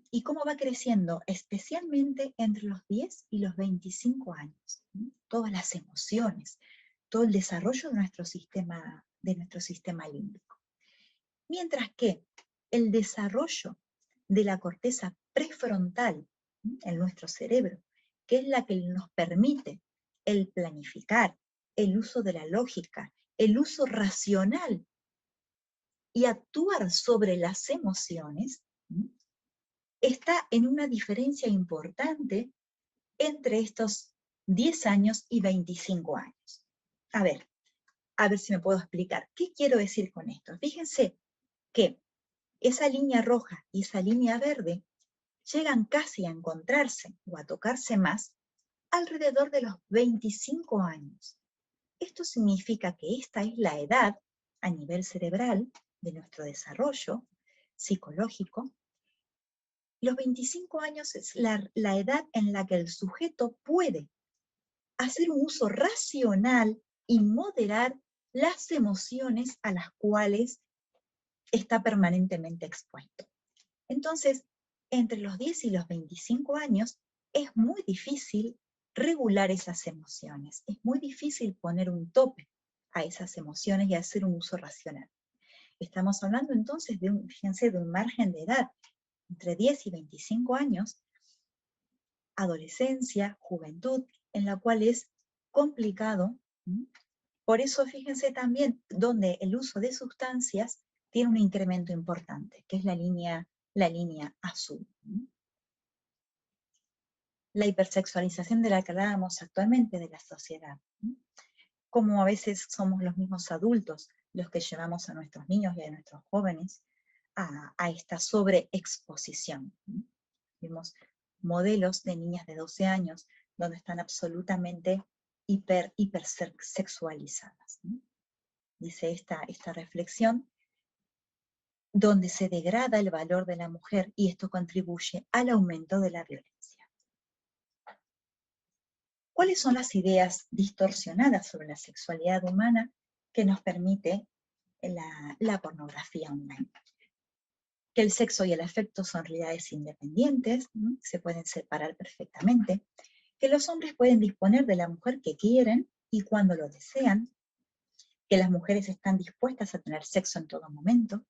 y cómo va creciendo especialmente entre los 10 y los 25 años. Todas las emociones, todo el desarrollo de nuestro sistema límbico. Mientras que el desarrollo de la corteza prefrontal en nuestro cerebro, que es la que nos permite el planificar, el uso de la lógica, el uso racional y actuar sobre las emociones, está en una diferencia importante entre estos 10 años y 25 años. A ver si me puedo explicar. ¿Qué quiero decir con esto? Fíjense que esa línea roja y esa línea verde llegan casi a encontrarse o a tocarse más alrededor de los 25 años. Esto significa que esta es la edad a nivel cerebral de nuestro desarrollo psicológico. Los 25 años es la edad en la que el sujeto puede hacer un uso racional y moderar las emociones a las cuales está permanentemente expuesto. Entonces, entre los 10 y los 25 años es muy difícil regular esas emociones, es muy difícil poner un tope a esas emociones y hacer un uso racional. Estamos hablando entonces fíjense, de un margen de edad entre 10 y 25 años, adolescencia, juventud, en la cual es complicado. Por eso fíjense también donde el uso de sustancias tiene un incremento importante, que es la línea azul. La hipersexualización de la que hablábamos actualmente de la sociedad. Como a veces somos los mismos adultos los que llevamos a nuestros niños y a nuestros jóvenes a esta sobreexposición. Vemos modelos de niñas de 12 años donde están absolutamente hipersexualizadas. Dice esta reflexión, donde se degrada el valor de la mujer y esto contribuye al aumento de la violencia. ¿Cuáles son las ideas distorsionadas sobre la sexualidad humana que nos permite la pornografía online? Que el sexo y el afecto son realidades independientes, se pueden separar perfectamente, que los hombres pueden disponer de la mujer que quieren y cuando lo desean, que las mujeres están dispuestas a tener sexo en todo momento,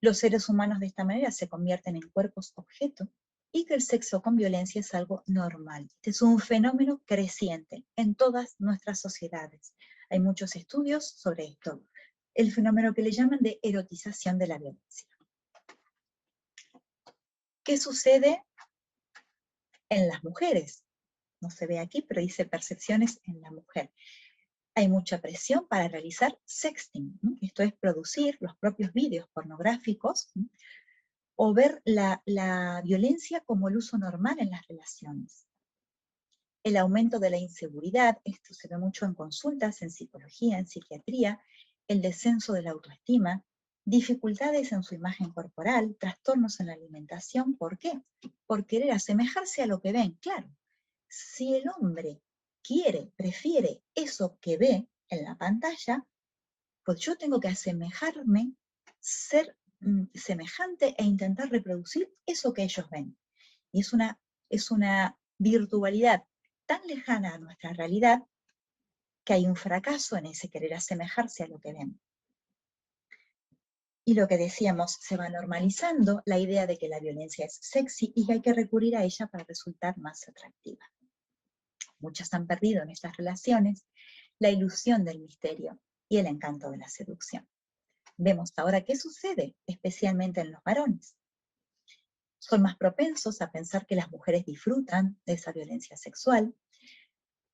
los seres humanos de esta manera se convierten en cuerpos objeto y que el sexo con violencia es algo normal. Este es un fenómeno creciente en todas nuestras sociedades. Hay muchos estudios sobre esto. El fenómeno que le llaman de erotización de la violencia. ¿Qué sucede en las mujeres? No se ve aquí, pero dice percepciones en la mujer. Hay mucha presión para realizar sexting, ¿no? Esto es producir los propios vídeos pornográficos, ¿no? O ver la violencia como el uso normal en las relaciones. El aumento de la inseguridad, esto se ve mucho en consultas, en psicología, en psiquiatría, el descenso de la autoestima, dificultades en su imagen corporal, trastornos en la alimentación. ¿Por qué? Por querer asemejarse a lo que ven. Claro, si el hombre prefiere eso que ve en la pantalla, pues yo tengo que asemejarme, ser semejante e intentar reproducir eso que ellos ven. Y es una virtualidad tan lejana a nuestra realidad que hay un fracaso en ese querer asemejarse a lo que ven. Y lo que decíamos, se va normalizando la idea de que la violencia es sexy y que hay que recurrir a ella para resultar más atractiva. Muchas han perdido en estas relaciones la ilusión del misterio y el encanto de la seducción. Vemos ahora qué sucede, especialmente en los varones. Son más propensos a pensar que las mujeres disfrutan de esa violencia sexual.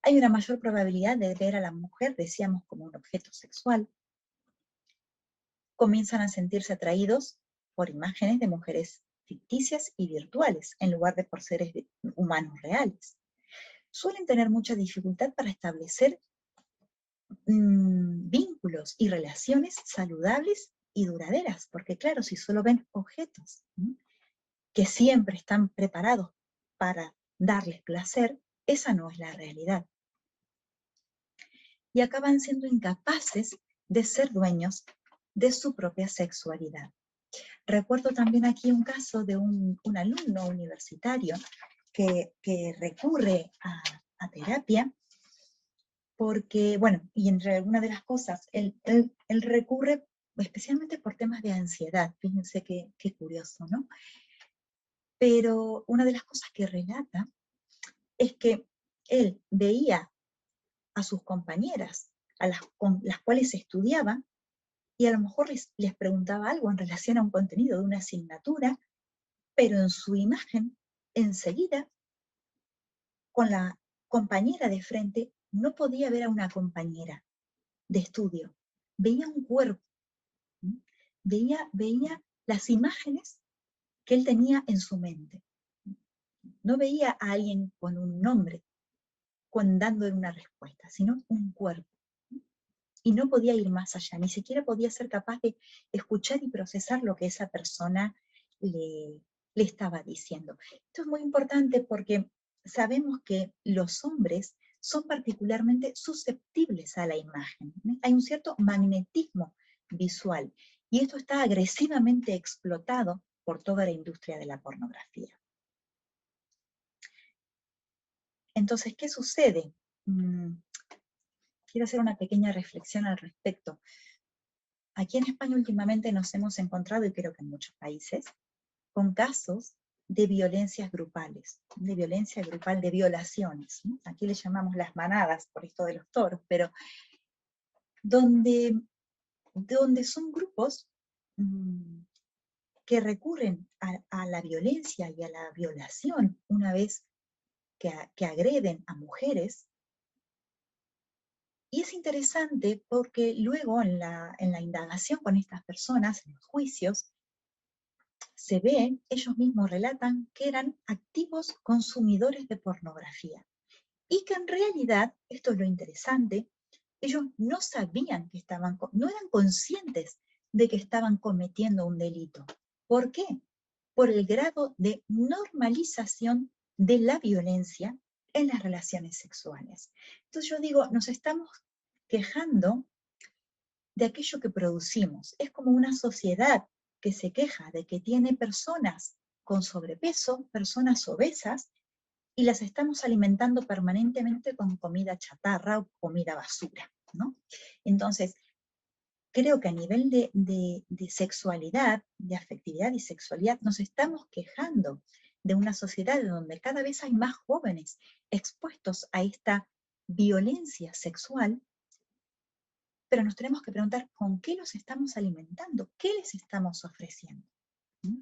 Hay una mayor probabilidad de ver a la mujer, decíamos, como un objeto sexual. Comienzan a sentirse atraídos por imágenes de mujeres ficticias y virtuales, en lugar de por seres humanos reales. Suelen tener mucha dificultad para establecer vínculos y relaciones saludables y duraderas, porque claro, si solo ven objetos que siempre están preparados para darles placer, esa no es la realidad. Y acaban siendo incapaces de ser dueños de su propia sexualidad. Recuerdo también aquí un caso de un alumno universitario que recurre a terapia porque, bueno, y entre algunas de las cosas, él recurre especialmente por temas de ansiedad, fíjense qué curioso, ¿no? Pero una de las cosas que relata es que él veía a sus compañeras, con las cuales estudiaba, y a lo mejor les preguntaba algo en relación a un contenido de una asignatura, pero en su imagen, enseguida, con la compañera de frente, no podía ver a una compañera de estudio, veía un cuerpo, ¿sí? Veía las imágenes que él tenía en su mente. No veía a alguien con un nombre, dándole una respuesta, sino un cuerpo. Y no podía ir más allá, ni siquiera podía ser capaz de escuchar y procesar lo que esa persona le estaba diciendo. Esto es muy importante porque sabemos que los hombres son particularmente susceptibles a la imagen, ¿eh? Hay un cierto magnetismo visual, y esto está agresivamente explotado por toda la industria de la pornografía. Entonces, ¿qué sucede? Quiero hacer una pequeña reflexión al respecto. Aquí en España últimamente nos hemos encontrado, y creo que en muchos países, con casos de violencias grupales, de violencia grupal, de violaciones, ¿no? Aquí le llamamos las manadas por esto de los toros, pero donde son grupos que recurren a la violencia y a la violación una vez que agreden a mujeres. Y es interesante porque luego en la indagación con estas personas, en los juicios, se ve, ellos mismos relatan que eran activos consumidores de pornografía. Y que en realidad, esto es lo interesante, ellos no sabían que no eran conscientes de que estaban cometiendo un delito. ¿Por qué? Por el grado de normalización de la violencia en las relaciones sexuales. Entonces yo digo, nos estamos quejando de aquello que producimos. Es como una sociedad que se queja de que tiene personas con sobrepeso, personas obesas, y las estamos alimentando permanentemente con comida chatarra o comida basura, ¿no? Entonces, creo que a nivel de sexualidad, de afectividad y sexualidad, nos estamos quejando de una sociedad donde cada vez hay más jóvenes expuestos a esta violencia sexual, pero nos tenemos que preguntar con qué los estamos alimentando, qué les estamos ofreciendo. ¿Mm?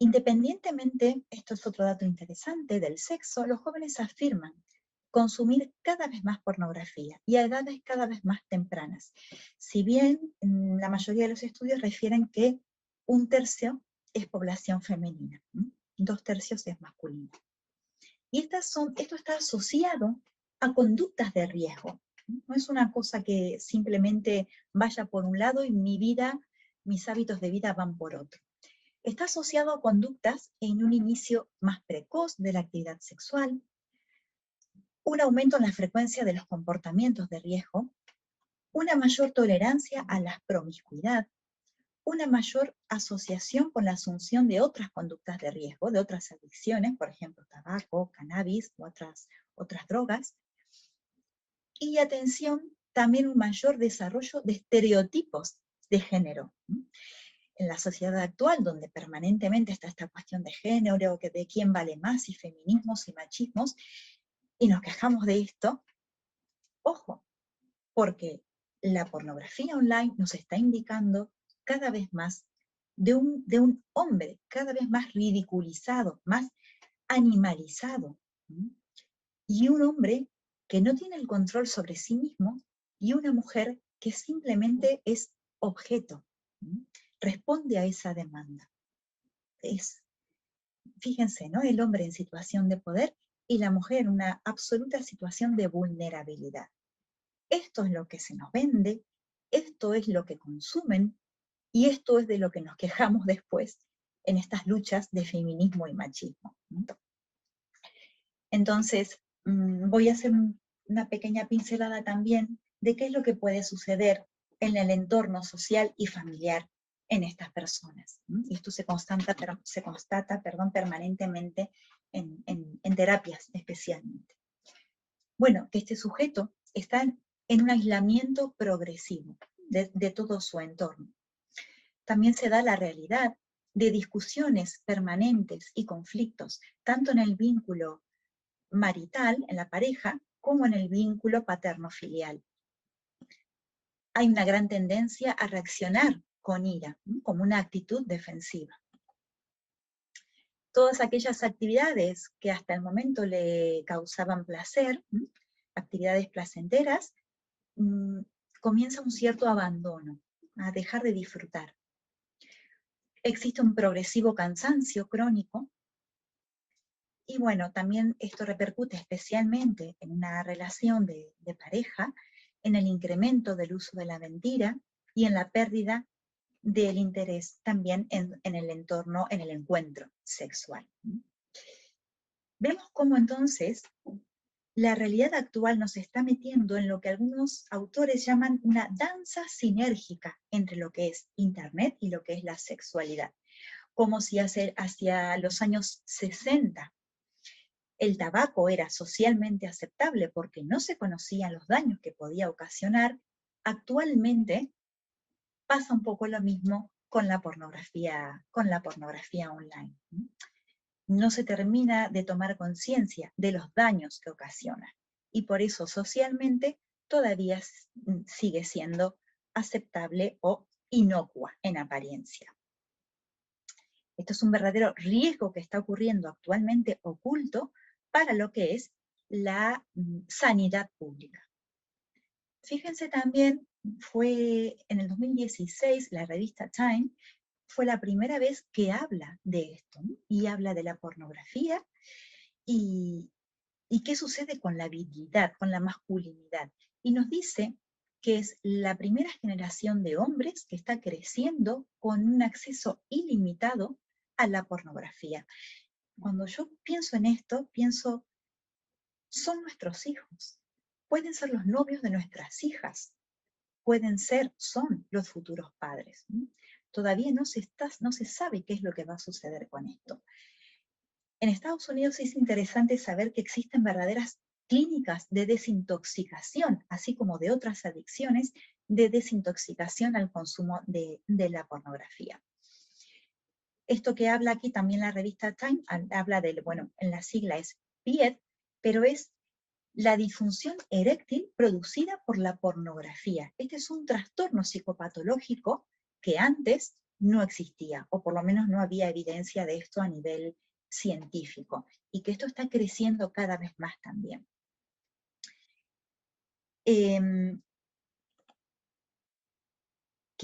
Independientemente, esto es otro dato interesante, del sexo, los jóvenes afirman consumir cada vez más pornografía y a edades cada vez más tempranas. Si bien la mayoría de los estudios refieren que 1/3 es población femenina, 2/3 es masculina. Y esto está asociado a conductas de riesgo. No es una cosa que simplemente vaya por un lado y mis hábitos de vida van por otro. Está asociado a conductas en un inicio más precoz de la actividad sexual, un aumento en la frecuencia de los comportamientos de riesgo, una mayor tolerancia a la promiscuidad, una mayor asociación con la asunción de otras conductas de riesgo, de otras adicciones, por ejemplo, tabaco, cannabis u otras drogas, y atención, también un mayor desarrollo de estereotipos de género. En la sociedad actual, donde permanentemente está esta cuestión de género, de quién vale más, y feminismos y machismos, y nos quejamos de esto, ojo, porque la pornografía online nos está indicando cada vez más de un hombre cada vez más ridiculizado, más animalizado, y un hombre que no tiene el control sobre sí mismo, y una mujer que simplemente es objeto, responde a esa demanda. Fíjense, ¿no? El hombre en situación de poder y la mujer en una absoluta situación de vulnerabilidad. Esto es lo que se nos vende, esto es lo que consumen, y esto es de lo que nos quejamos después en estas luchas de feminismo y machismo. Entonces, voy a hacer una pequeña pincelada también de qué es lo que puede suceder en el entorno social y familiar en estas personas. Y esto se constata permanentemente en terapias especialmente. Bueno, que este sujeto está en un aislamiento progresivo de todo su entorno. También se da la realidad de discusiones permanentes y conflictos, tanto en el vínculo marital, en la pareja, como en el vínculo paterno-filial. Hay una gran tendencia a reaccionar con ira, como una actitud defensiva. Todas aquellas actividades que hasta el momento le causaban placer, actividades placenteras, comienza un cierto abandono, a dejar de disfrutar. Existe un progresivo cansancio crónico, y bueno, también esto repercute especialmente en una relación de pareja, en el incremento del uso de la mentira y en la pérdida del interés también en el entorno, en el encuentro sexual. Vemos cómo entonces la realidad actual nos está metiendo en lo que algunos autores llaman una danza sinérgica entre lo que es Internet y lo que es la sexualidad. Como si hacia los años 60 el tabaco era socialmente aceptable porque no se conocían los daños que podía ocasionar, actualmente pasa un poco lo mismo con la pornografía online. No se termina de tomar conciencia de los daños que ocasiona, y por eso socialmente todavía sigue siendo aceptable o inocua en apariencia. Esto es un verdadero riesgo que está ocurriendo actualmente oculto para lo que es la sanidad pública. Fíjense también, fue en el 2016, la revista Time fue la primera vez que habla de esto, ¿no? Y habla de la pornografía y qué sucede con la virilidad, con la masculinidad. Y nos dice que es la primera generación de hombres que está creciendo con un acceso ilimitado a la pornografía. Cuando yo pienso en esto, pienso, son nuestros hijos, pueden ser los novios de nuestras hijas, son los futuros padres. Todavía no se sabe qué es lo que va a suceder con esto. En Estados Unidos es interesante saber que existen verdaderas clínicas de desintoxicación, así como de otras adicciones, de desintoxicación al consumo de la pornografía. Esto que habla aquí también la revista Time, habla de, bueno, en la sigla es PIED, pero es la disfunción eréctil producida por la pornografía. Este es un trastorno psicopatológico que antes no existía, o por lo menos no había evidencia de esto a nivel científico, y que esto está creciendo cada vez más también. ¿Qué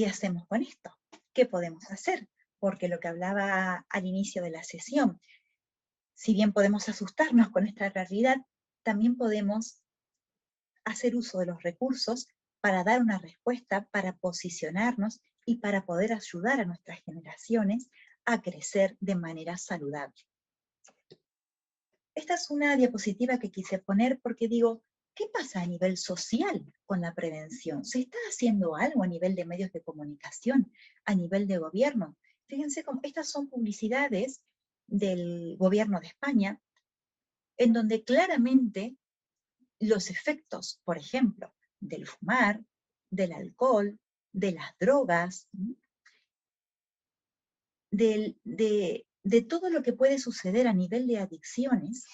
hacemos con esto? ¿Qué podemos hacer? Porque lo que hablaba al inicio de la sesión, si bien podemos asustarnos con esta realidad, también podemos hacer uso de los recursos para dar una respuesta, para posicionarnos y para poder ayudar a nuestras generaciones a crecer de manera saludable. Esta es una diapositiva que quise poner porque digo, ¿qué pasa a nivel social con la prevención? ¿Se está haciendo algo a nivel de medios de comunicación, a nivel de gobierno? Fíjense cómo estas son publicidades del gobierno de España, en donde claramente los efectos, por ejemplo, del fumar, del alcohol, de las drogas, de todo lo que puede suceder a nivel de adicciones,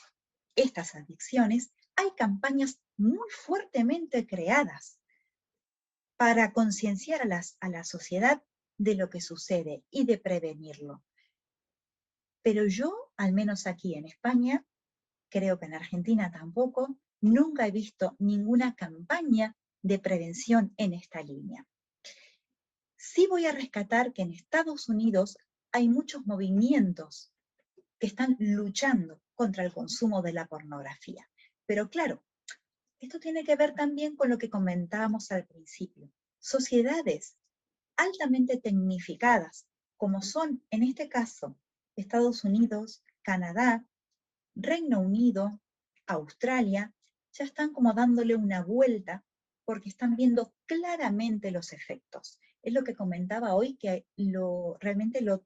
estas adicciones, hay campañas muy fuertemente creadas para concienciar a la sociedad de lo que sucede y de prevenirlo. Pero yo, al menos aquí en España, creo que en Argentina tampoco, nunca he visto ninguna campaña de prevención en esta línea. Sí voy a rescatar que en Estados Unidos hay muchos movimientos que están luchando contra el consumo de la pornografía. Pero claro, esto tiene que ver también con lo que comentábamos al principio. Sociedades altamente tecnificadas, como son en este caso Estados Unidos, Canadá, Reino Unido, Australia, ya están como dándole una vuelta porque están viendo claramente los efectos. Es lo que comentaba hoy, que realmente lo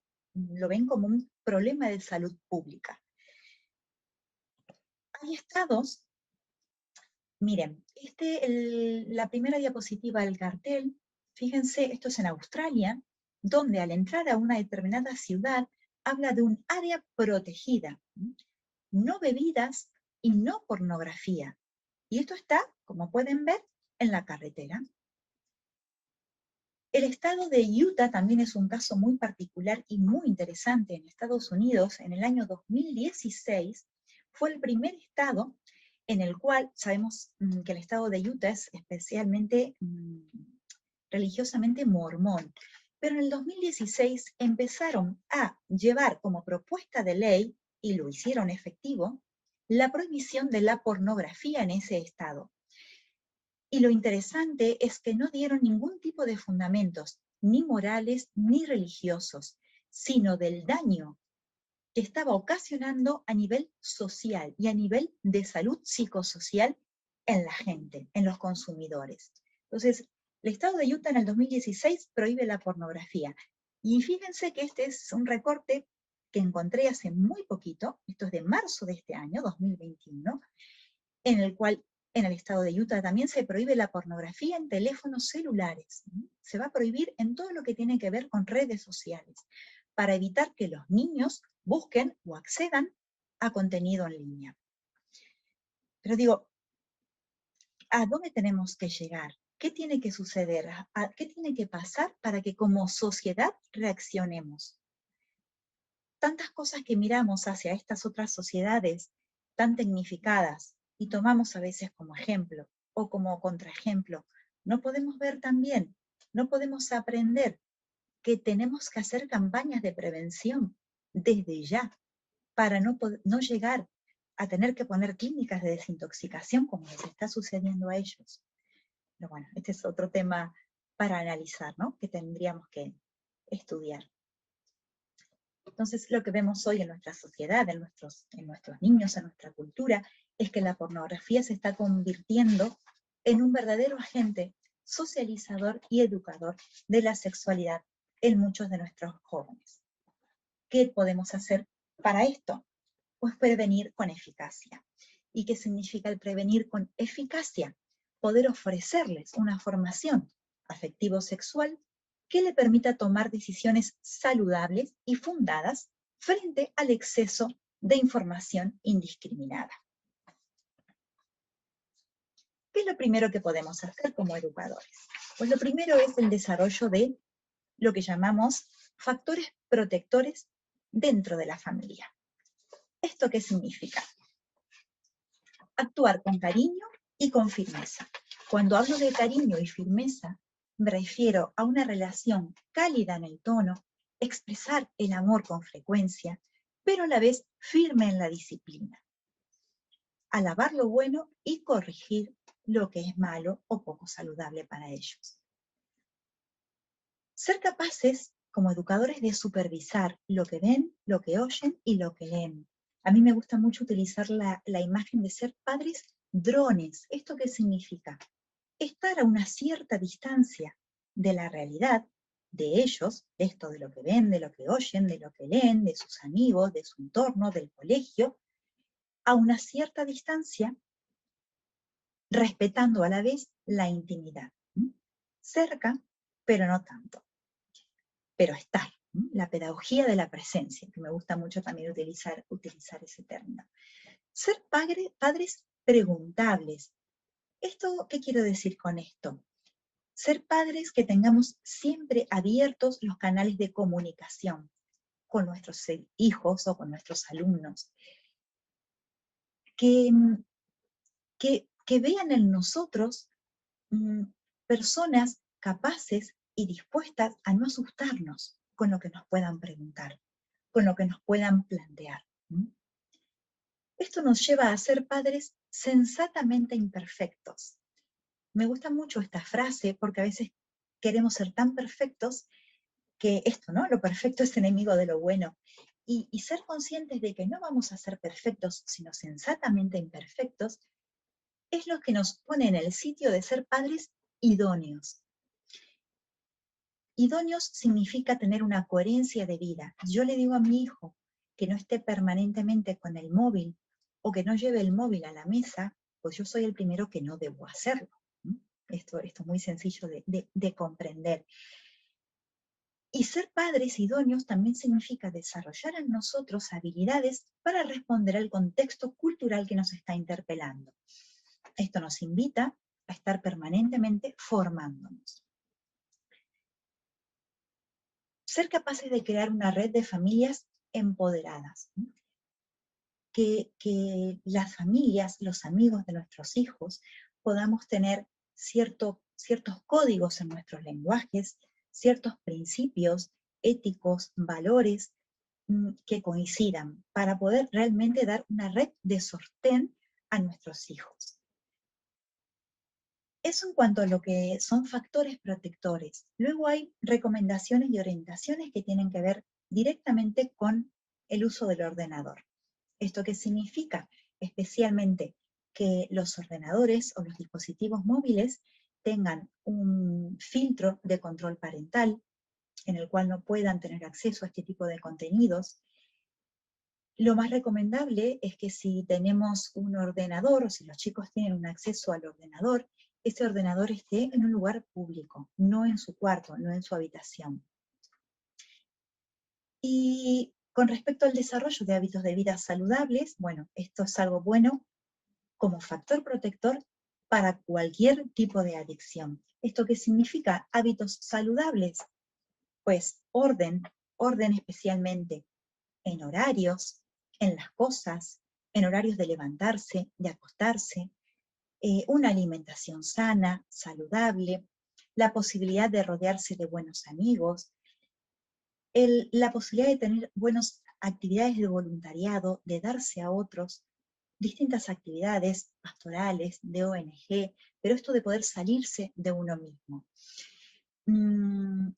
ven como un problema de salud pública. Hay estados Miren, la primera diapositiva del cartel, fíjense, esto es en Australia, donde al entrar a una determinada ciudad habla de un área protegida, no bebidas y no pornografía. Y esto está, como pueden ver, en la carretera. El estado de Utah también es un caso muy particular y muy interesante. En Estados Unidos, en el año 2016, fue el primer estado en el cual sabemos que el estado de Utah es especialmente religiosamente mormón. Pero en el 2016 empezaron a llevar como propuesta de ley, y lo hicieron efectivo, la prohibición de la pornografía en ese estado. Y lo interesante es que no dieron ningún tipo de fundamentos, ni morales ni religiosos, sino del daño que estaba ocasionando a nivel social y a nivel de salud psicosocial en la gente, en los consumidores. Entonces, el estado de Utah en el 2016 prohíbe la pornografía. Y fíjense que este es un recorte que encontré hace muy poquito, esto es de marzo de este año, 2021, en el cual en el estado de Utah también se prohíbe la pornografía en teléfonos celulares. Se va a prohibir en todo lo que tiene que ver con redes sociales, para evitar que los niños busquen o accedan a contenido en línea. Pero digo, ¿a dónde tenemos que llegar? ¿Qué tiene que suceder? ¿Qué tiene que pasar para que como sociedad reaccionemos? Tantas cosas que miramos hacia estas otras sociedades tan tecnificadas y tomamos a veces como ejemplo o como contraejemplo, no podemos ver también, no podemos aprender que tenemos que hacer campañas de prevención desde ya para no llegar a tener que poner clínicas de desintoxicación como les está sucediendo a ellos. Pero bueno, este es otro tema para analizar, ¿no? Que tendríamos que estudiar. Entonces, lo que vemos hoy en nuestra sociedad, en nuestros niños, en nuestra cultura, es que la pornografía se está convirtiendo en un verdadero agente socializador y educador de la sexualidad en muchos de nuestros jóvenes. ¿Qué podemos hacer para esto? Pues prevenir con eficacia. ¿Y qué significa el prevenir con eficacia? Poder ofrecerles una formación afectivo-sexual que le permita tomar decisiones saludables y fundadas frente al exceso de información indiscriminada. ¿Qué es lo primero que podemos hacer como educadores? Pues lo primero es el desarrollo de lo que llamamos factores protectores dentro de la familia. ¿Esto qué significa? Actuar con cariño y con firmeza. Cuando hablo de cariño y firmeza, me refiero a una relación cálida en el tono, expresar el amor con frecuencia, pero a la vez firme en la disciplina. Alabar lo bueno y corregir lo que es malo o poco saludable para ellos. Ser capaces, como educadores, de supervisar lo que ven, lo que oyen y lo que leen. A mí me gusta mucho utilizar la imagen de ser padres drones. ¿Esto qué significa? Estar a una cierta distancia de la realidad de ellos, de esto de lo que ven, de lo que oyen, de lo que leen, de sus amigos, de su entorno, del colegio, a una cierta distancia, respetando a la vez la intimidad. Cerca, pero no tanto. Pero estar. La pedagogía de la presencia, que me gusta mucho también utilizar ese término. Ser padres preguntables. ¿Esto qué quiero decir con esto? Ser padres que tengamos siempre abiertos los canales de comunicación con nuestros hijos o con nuestros alumnos. Que vean en nosotros personas capaces y dispuestas a no asustarnos con lo que nos puedan preguntar, con lo que nos puedan plantear. Esto nos lleva a ser padres sensatamente imperfectos. Me gusta mucho esta frase porque a veces queremos ser tan perfectos que esto, ¿no? Lo perfecto es enemigo de lo bueno. Y ser conscientes de que no vamos a ser perfectos, sino sensatamente imperfectos, es lo que nos pone en el sitio de ser padres idóneos. Idóneos significa tener una coherencia de vida. Yo le digo a mi hijo que no esté permanentemente con el móvil o que no lleve el móvil a la mesa, pues yo soy el primero que no debo hacerlo. Esto es muy sencillo de comprender. Y ser padres idóneos también significa desarrollar en nosotros habilidades para responder al contexto cultural que nos está interpelando. Esto nos invita a estar permanentemente formándonos. Ser capaces de crear una red de familias empoderadas. Que las familias, los amigos de nuestros hijos, podamos tener ciertos códigos en nuestros lenguajes, ciertos principios éticos, valores que coincidan para poder realmente dar una red de sostén a nuestros hijos. Eso en cuanto a lo que son factores protectores. Luego hay recomendaciones y orientaciones que tienen que ver directamente con el uso del ordenador. ¿Esto qué significa? Especialmente que los ordenadores o los dispositivos móviles tengan un filtro de control parental en el cual no puedan tener acceso a este tipo de contenidos. Lo más recomendable es que si tenemos un ordenador o si los chicos tienen un acceso al ordenador, ese ordenador esté en un lugar público, no en su cuarto, no en su habitación. Y con respecto al desarrollo de hábitos de vida saludables, bueno, esto es algo bueno como factor protector para cualquier tipo de adicción. ¿Esto qué significa? Hábitos saludables. Pues orden especialmente en horarios, en las cosas, en horarios de levantarse, de acostarse, una alimentación sana, saludable, la posibilidad de rodearse de buenos amigos, la posibilidad de tener buenas actividades de voluntariado, de darse a otros, distintas actividades pastorales, de ONG, pero esto de poder salirse de uno mismo.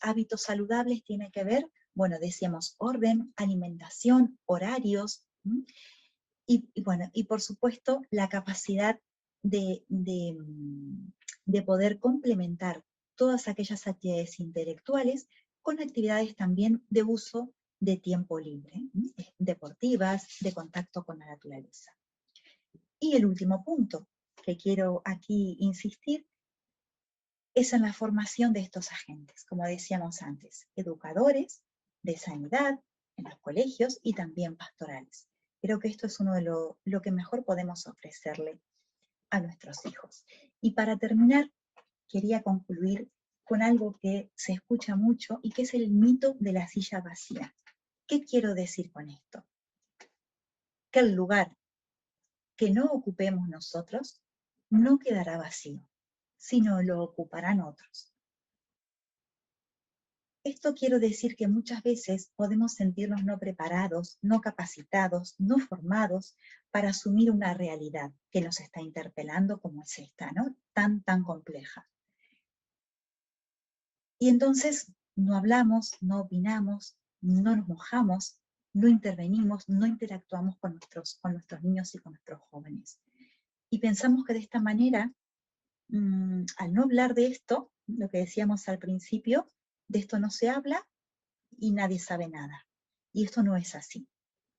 Hábitos saludables tiene que ver, bueno, decíamos orden, alimentación, horarios, y por supuesto la capacidad de poder complementar todas aquellas actividades intelectuales con actividades también de uso de tiempo libre, deportivas, de contacto con la naturaleza. Y el último punto que quiero aquí insistir es en la formación de estos agentes, como decíamos antes, educadores de sanidad en los colegios y también pastorales. Creo que esto es uno de lo que mejor podemos ofrecerle a nuestros hijos. Y para terminar, quería concluir con algo que se escucha mucho y que es el mito de la silla vacía. ¿Qué quiero decir con esto? Que el lugar que no ocupemos nosotros no quedará vacío, sino lo ocuparán otros. Esto quiero decir que muchas veces podemos sentirnos no preparados, no capacitados, no formados para asumir una realidad que nos está interpelando como es esta, ¿no? Tan compleja. Y entonces no hablamos, no opinamos, no nos mojamos, no intervenimos, no interactuamos con nuestros niños y con nuestros jóvenes. Y pensamos que de esta manera, al no hablar de esto, lo que decíamos al principio, de esto no se habla y nadie sabe nada. Y esto no es así.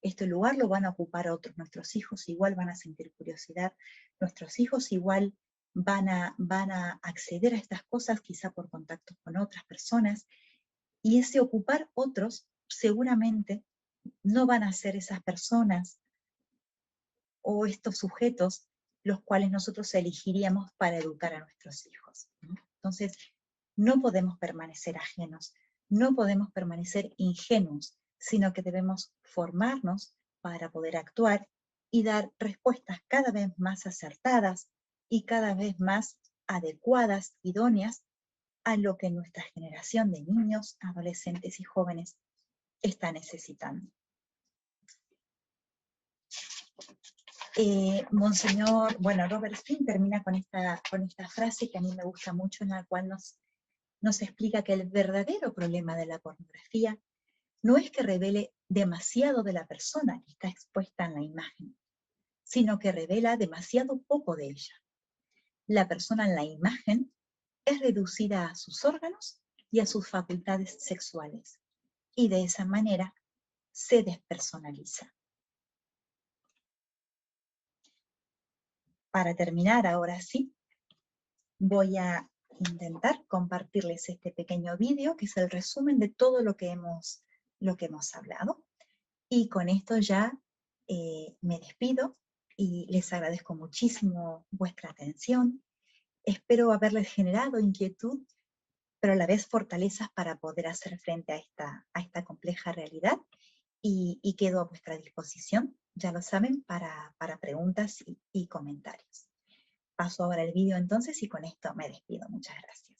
Este lugar lo van a ocupar otros. Nuestros hijos igual van a sentir curiosidad. Nuestros hijos igual van a acceder a estas cosas, quizá por contactos con otras personas. Y ese ocupar otros, seguramente no van a ser esas personas o estos sujetos los cuales nosotros elegiríamos para educar a nuestros hijos, ¿no? Entonces, no podemos permanecer ajenos, no podemos permanecer ingenuos, sino que debemos formarnos para poder actuar y dar respuestas cada vez más acertadas y cada vez más adecuadas, idóneas, a lo que nuestra generación de niños, adolescentes y jóvenes está necesitando. Monseñor, Robert Finn termina con esta frase que a mí me gusta mucho, en la cual nos explica que el verdadero problema de la pornografía no es que revele demasiado de la persona que está expuesta en la imagen, sino que revela demasiado poco de ella. La persona en la imagen es reducida a sus órganos y a sus facultades sexuales, y de esa manera se despersonaliza. para terminar, ahora sí, voy a intentar compartirles este pequeño vídeo, que es el resumen de todo lo que hemos hablado. Y con esto ya me despido y les agradezco muchísimo vuestra atención. Espero haberles generado inquietud, pero a la vez fortalezas para poder hacer frente a esta compleja realidad. Y quedo a vuestra disposición, ya lo saben, para preguntas y comentarios. Paso ahora el vídeo entonces y con esto me despido. Muchas gracias.